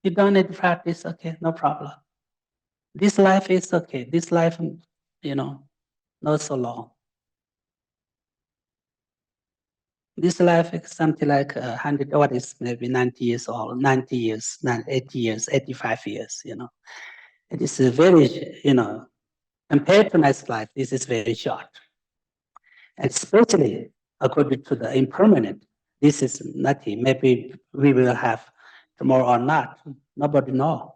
You don't need to practice, okay, no problem. This life is okay. This life, not so long. This life is something like 100, what is maybe 90 years old, 90 years, 80 years, 85 years, It is a very, compared to next life, this is very short. And especially according to the impermanent, this is nothing. Maybe we will have tomorrow or not. Nobody knows.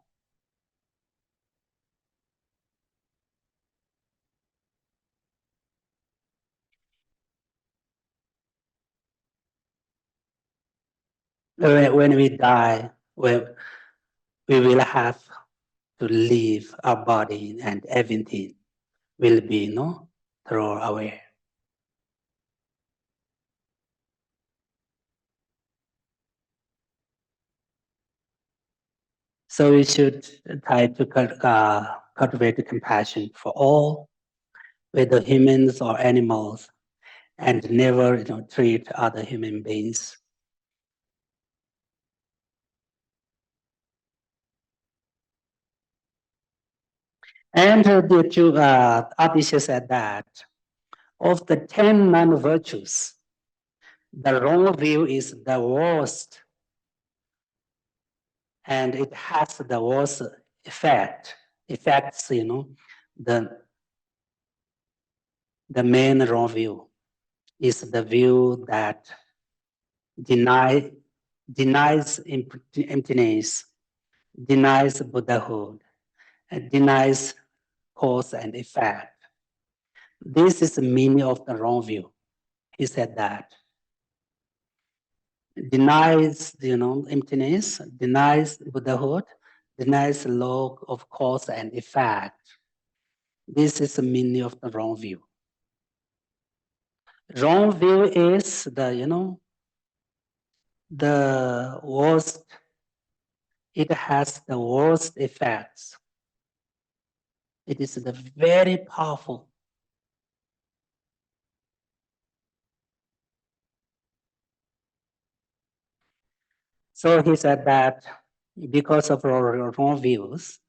when we die, when we will have to leave our body and everything will be thrown away. So we should try to cultivate compassion for all, whether humans or animals, and never treat other human beings. And Atisha said that of the 10 non-virtues, the wrong view is the worst, and it has the worst effects, the main wrong view is the view that denies emptiness, denies Buddhahood, and denies cause and effect. This is the meaning of the wrong view. He said that. Denies, emptiness, denies Buddhahood, denies law of cause and effect. This is the meaning of the wrong view. Wrong view is the worst. It has the worst effects. It is the very powerful. So he said that because of your wrong views,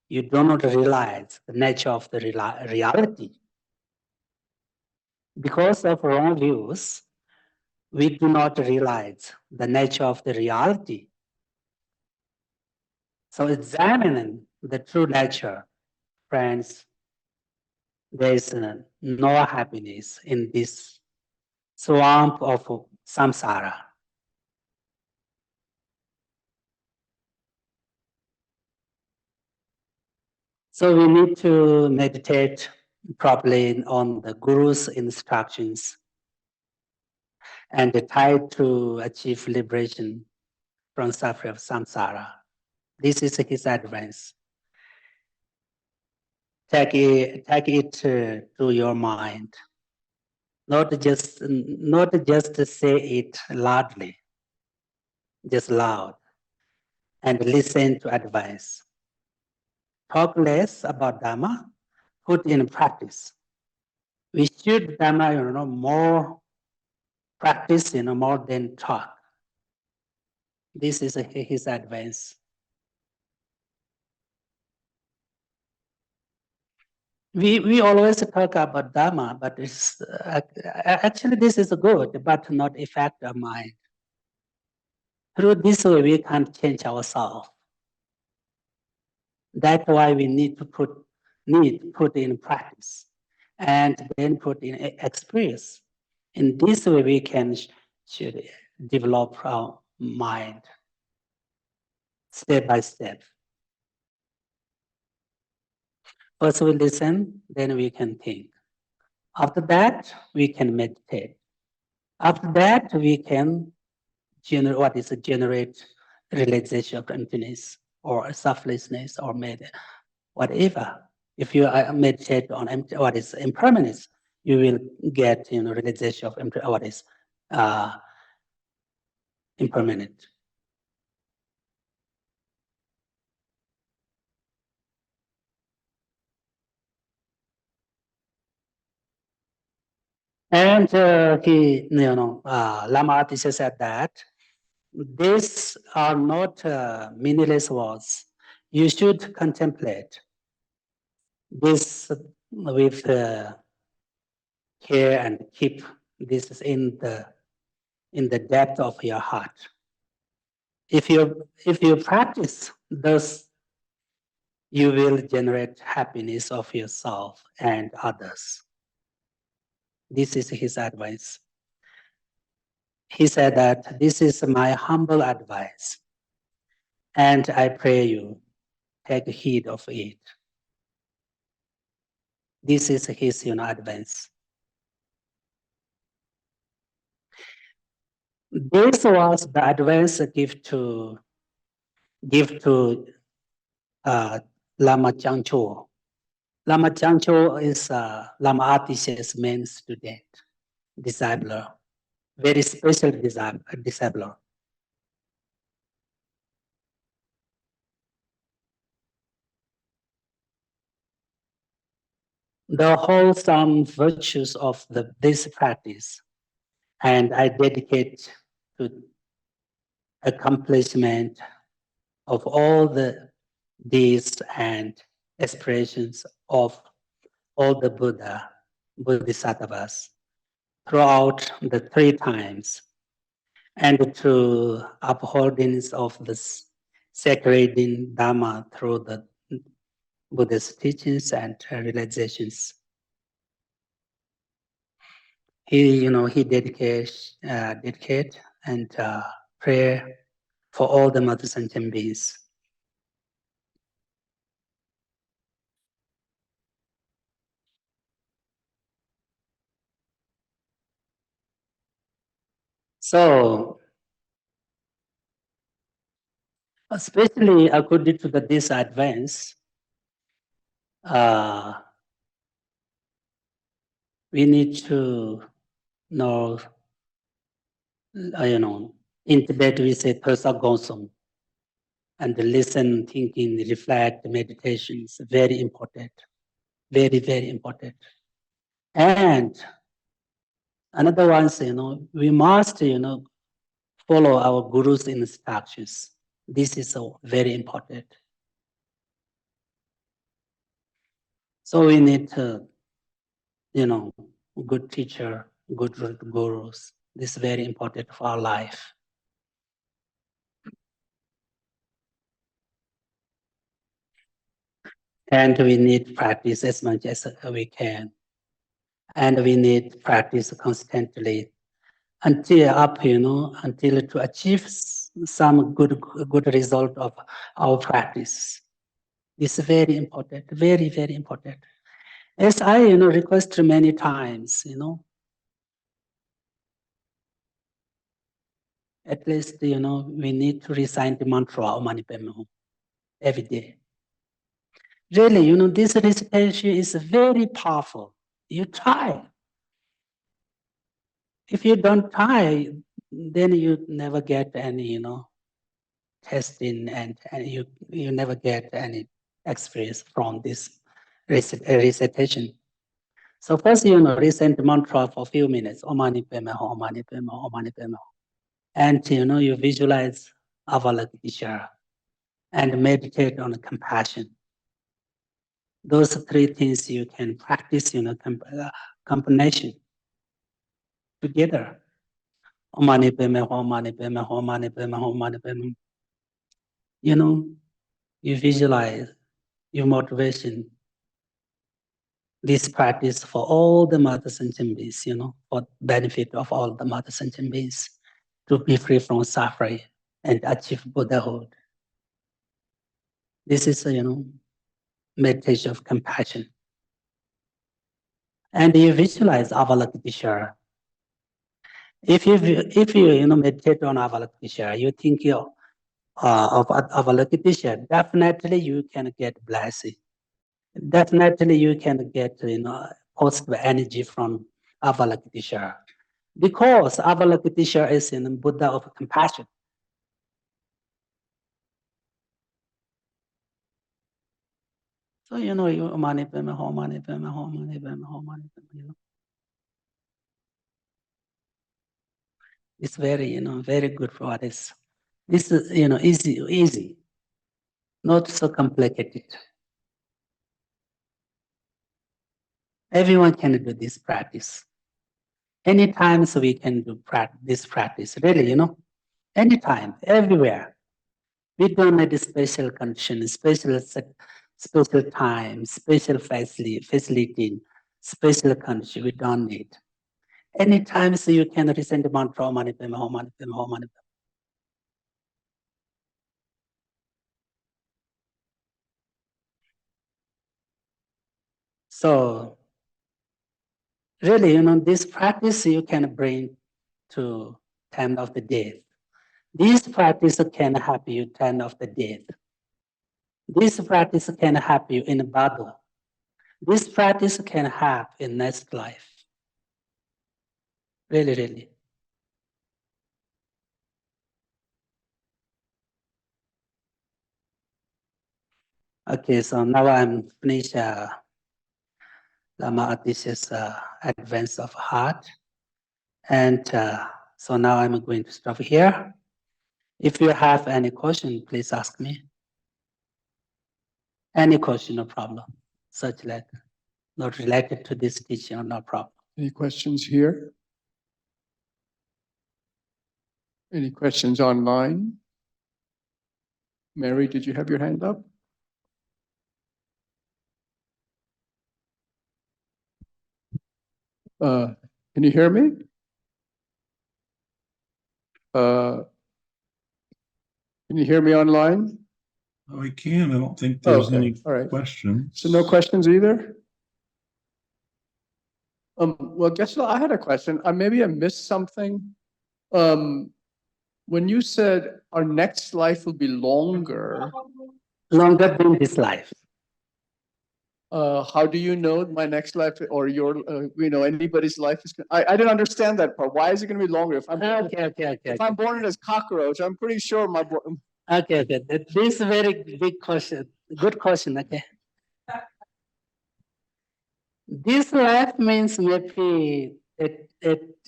you do not realize the nature of the reality. Because of wrong views, we do not realize the nature of the reality. So examining the true nature, friends, there is no happiness in this swamp of samsara. So we need to meditate properly on the Guru's instructions and try to achieve liberation from suffering of samsara. This is his advice. Take it to your mind. Not just say it loudly, just loud, and listen to advice. Talk less about Dharma, put in practice. We should Dharma, more practice, more than talk. This is his advice. We always talk about Dharma, but it's actually this is good, but not affect our mind. Through this way, we can't change ourselves. That's why we need to put in practice, and then put in experience. In this way, we can should develop our mind step by step. First, we listen, then we can think. After that, we can meditate. After that, we can generate realization of emptiness or selflessness or whatever. If you meditate on what is impermanence, you will get realization of what is impermanent. And Lama Atisha said that these are not meaningless words. You should contemplate this with care and keep this in the depth of your heart. If you practice thus, you will generate happiness of yourself and others. This is his advice. He said that this is my humble advice, and I pray you take heed of it. This is his advice. This was the advice give to Lama Changcho. Lama Changcho is Lama Atisha's main student, disciple, very special disciple. The wholesome virtues of this practice, and I dedicate to accomplishment of all the deeds and aspirations of all the Bodhisattvas throughout the three times, and to upholdings of the sacred Dharma through the Buddhist teachings and realizations. He dedicate and pray for all the mother sentient beings. So, especially according to this advance, we need to know, in Tibet we say Persa Gonsong, and listen, thinking, reflect, meditations, very important, very, very important. And another one, we must, follow our guru's instructions. This is very important. So we need to, good teacher, good gurus. This is very important for our life. And we need practice as much as we can. And we need practice constantly until to achieve some good result of our practice. It's very important, very, very important. As I, request many times, at least, we need to recite the mantra of Mani Padme Hum every day. Really, this recitation is very powerful. You try. If you don't try, then you never get any, testing, and you never get any experience from this recitation. So first, recite mantra for a few minutes. Om Mani Padme Hum, Om Mani Padme Hum, Om Mani Padme Hum. And, you visualize Avalokiteshvara and meditate on compassion. Those three things you can practice, combination together. Om Mani Padme Hum, Om Mani Padme Hum, Om Mani Padme Hum, Om Mani Padme Hum. You visualize your motivation. This practice for all the mother sentient beings, for benefit of all the mother sentient beings, to be free from suffering and achieve Buddhahood. This is, meditation of compassion. And you visualize Avalokiteshvara. If you meditate on Avalokiteshvara, you think of Avalokiteshvara, definitely you can get blessing. Definitely you can get positive energy from Avalokiteshvara, because Avalokiteshvara is Buddha of compassion. So you Mani Padme Hum, Mani Padme Hum, Mani Padme Hum, Mani Padme Hum. It's very very good for this. This is easy, not so complicated. Everyone can do this practice. Anytime so we can do this practice. Really, anytime, everywhere. We don't need a special condition, special time, special facility, special condition. We don't need. Anytime so you can recite the mantra Mani Padme Hum, Mani Padme Hum, Mani Padme Hum. So really, this practice you can bring to time of the death. This practice can help you time of the death. This practice can help you in battle. This practice can help in next life. Really, really. Okay, so now I'm finished Lama Atisha's advance of heart. And so now I'm going to stop here. If you have any question, please ask me. Any question, no problem. Such that not related to this teaching, no problem. Any questions here? Any questions online? Mary, did you have your hand up? Can you hear me? Can you hear me online? Oh, I can. I don't think there's any All right. questions. So no questions either? Well, Geshe, I had a question. Maybe I missed something. When you said our next life will be longer, Longer than this life. how do you know my next life or your, anybody's life is? I didn't understand that part. Why is it going to be longer? If I'm if I'm born as cockroach, I'm pretty sure my. Okay. This is a very big question. Good question. Okay. This life means maybe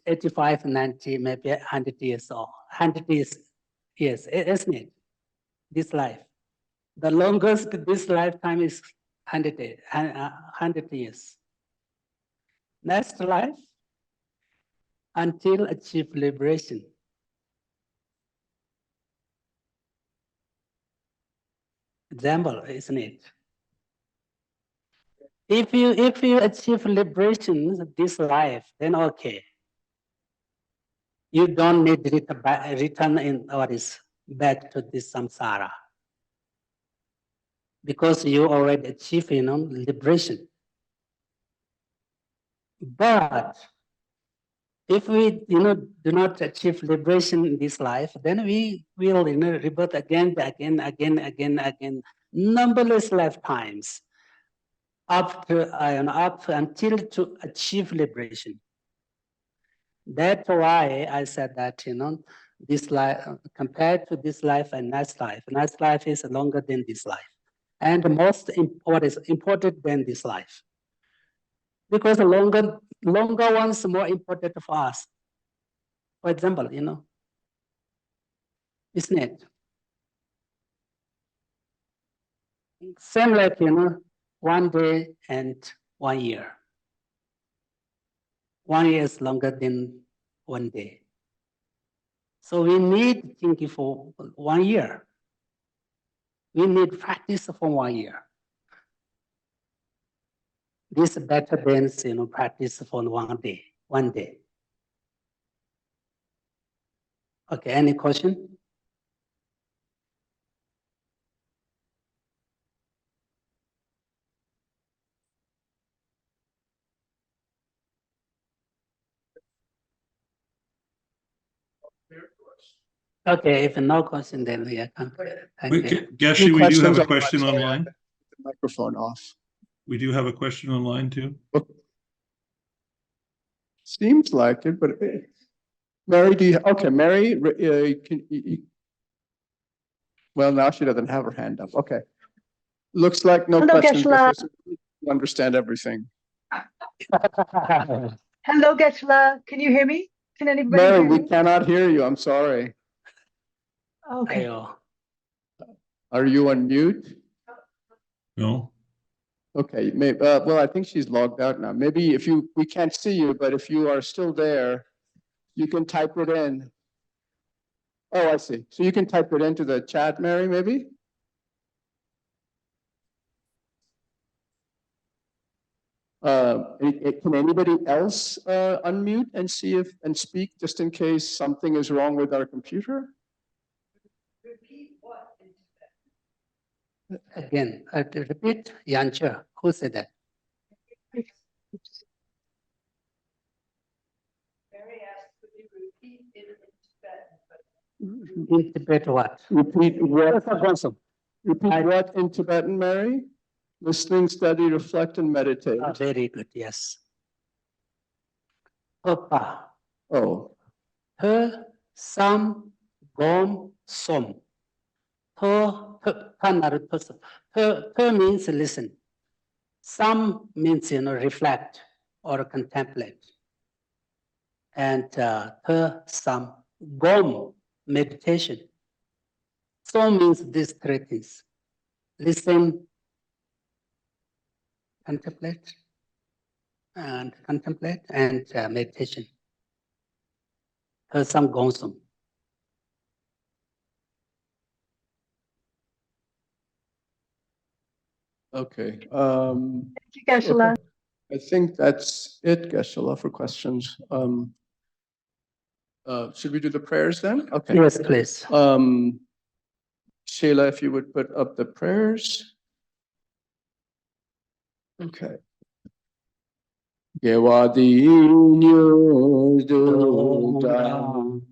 85, 90, maybe 100 years old. 100 years, yes, isn't it? This life. The longest this lifetime is 100 years. Next life, until achieve liberation. Example, isn't it? If you achieve liberation this life, then okay. You don't need to return in what is back to this samsara. Because you already achieve, liberation. But if we, do not achieve liberation in this life, then we will, rebirth again, numberless lifetimes up until to achieve liberation. That's why I said that, this life compared to this life and next life is longer than this life, and what is important than this life. Because the longer ones are more important for us. For example, isn't it? Same like, 1 day and 1 year. 1 year is longer than 1 day. So we need thinking for 1 year. We need practice for 1 year. This is better than, practice for 1 day. 1 day. Okay, any question? Okay, if no question, then we are concluded. Thank Wait, you. Geshe, we do have a Questions question Sorry, online. the microphone off. We do have a question online too. Seems like it, but Mary, Mary, well, now she doesn't have her hand up. Okay. Looks like no Hello, questions. Geshe-la. You understand everything. Hello, Geshe-la. Can you hear me? Can anybody Mary, hear we me? cannot hear you. I'm sorry. Okay. Ayo. Are you on mute? No. Okay, well, I think she's logged out now. Maybe we can't see you, but if you are still there, you can type it in. Oh, I see. So you can type it into the chat, Mary, maybe? Can anybody else unmute and see and speak just in case something is wrong with our computer? Repeat what? Again, repeat, Yancha. Who said that? Mary asked, could you repeat in In Tibet, what? Repeat what? Gonsum. Repeat what in Tibetan, Mary? Listening, study, reflect, and meditate. Very good, yes. Papa. Oh, Her, sam, gom, som. Per means listen. Sam means, reflect or contemplate. And per, sam, gom, meditation. So means these three things. Listen, contemplate, and meditation. Per, sam, gom, som. okay. Thank you, Geshe-la. I think that's it, Geshe-la, for questions. Should we do the prayers then? Okay. Yes, please. Sheila, if you would put up the prayers. Okay. Gewadi nyu du dam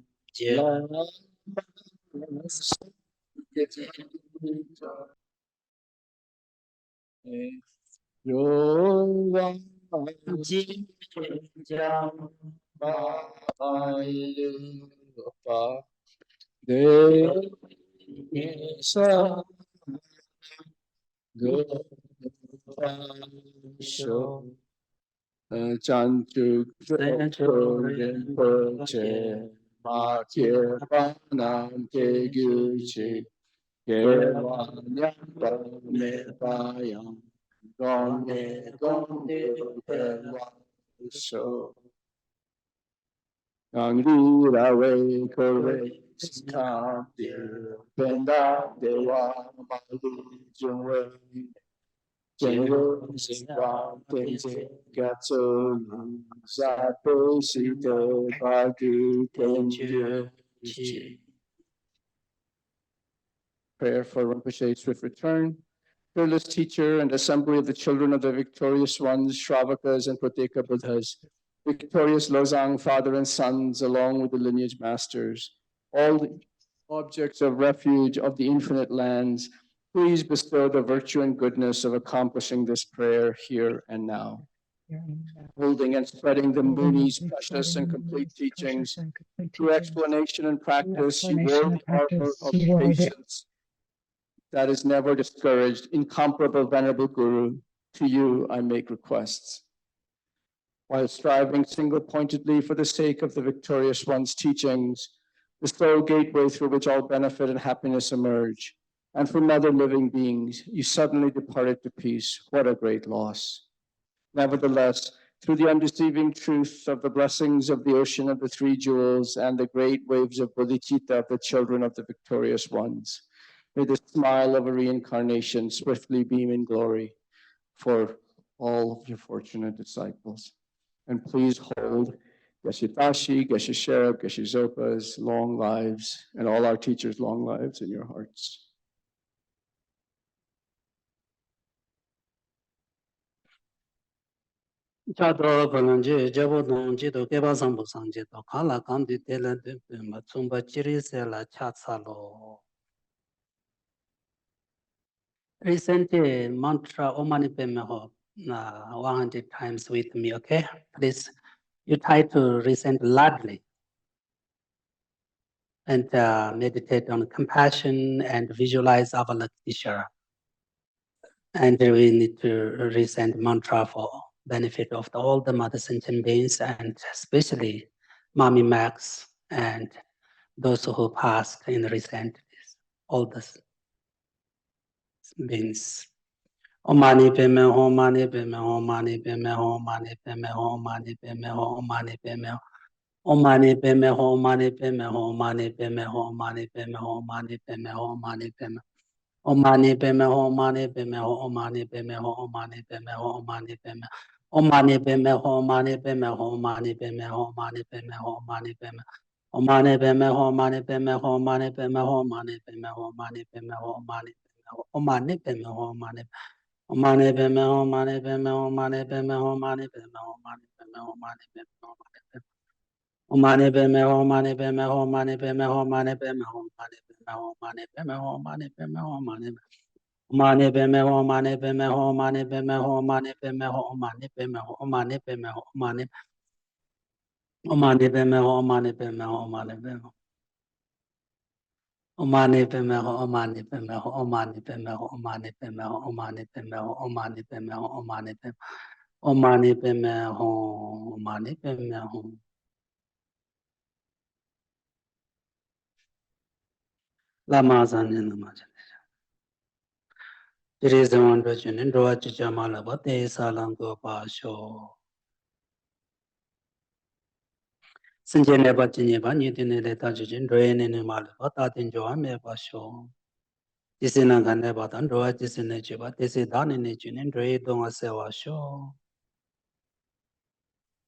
Chanchu Rinpoche Ma Kye Panam Ke Gyuchi Gewa Nyamba Me Payam Gombe Gombe Pewa So Angri Rawe Kore Skampi Penda Dewa Mali Jungwe General Singam Tense Gatso Zato Sito Bagi Tenju Prayer for Rinpoche's swift return. Fearless teacher and assembly of the children of the victorious ones, Shravakas and Prateka Buddhas, victorious Lozang, father and sons, along with the lineage masters, all the objects of refuge of the infinite lands, please bestow the virtue and goodness of accomplishing this prayer here and now. Holding and spreading the Muni's precious and complete teachings through explanation and practice, you wore the armor of patience that is never discouraged, incomparable Venerable Guru, to you I make requests. While striving single-pointedly for the sake of the victorious one's teachings, the sole gateway through which all benefit and happiness emerge, and from other living beings, you suddenly departed to peace. What a great loss. Nevertheless, through the undeceiving truth of the blessings of the ocean of the three jewels and the great waves of bodhicitta of the children of the victorious ones, may the smile of a reincarnation swiftly beam in glory for all of your fortunate disciples. And please hold Geshe Tashi, Geshe Sherab, Geshe Zopa's long lives and all our teachers' long lives in your hearts. Chadro Bananje, Jabo Donji, the Kebasambu Sanje, the Kala Kandi Tela de Matsumba Chirisela Chatsalo. Recently, mantra Omani Pemeho 100 times with me, okay? Please, you try to recite loudly and meditate on compassion and visualize Avalokiteshvara. And we need to recite mantra for benefit of all the mother sentient beings, and especially Mami Max and those who passed in recent days, all the beings. Omani peme homani peme homani peme homani peme homani peme homani peme Omani peme homani peme homani peme homani peme homani peme homani peme Omani peme homani peme homani peme homani peme homani peme Omani peme homani peme homani peme homani peme homani peme Omani peme homani peme homani peme homani peme homani peme homani Omani peme homani Omani peme homani peme homani peme homani peme homani peme homani peme homani peme Omani Beme Homani Beme Homani Beme Homani Beme Homani Beme Homani Beme Homani Beme Homani Beme Homani Beme Homani Beme Homani Beme Homani Beme Homani Beme Homani Omani Beme Homani Beme Homani Beme Omani Beme Omani Beme Omani Beme Omani Beme Omani Beme Omani Beme Omani Beme Omani Beme Omani Beme Lama Zanin Lama There is a wonder in Roach Jamala, but there is a lango basho. Sinjane Bachiniba, Newton, the Tajin, Drain in Mal, but that in Joame basho. This in a Ganebatan, Roach is in nature, but this is done in nature, and Dray don't say washo.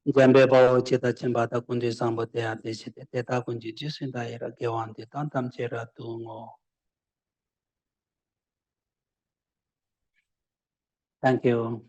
Jambe Bao Chita Chimbata Kundi Sambotea, the Teta Kunji, just in the era, Gawan, the Tantam Chera Tungo. Thank you.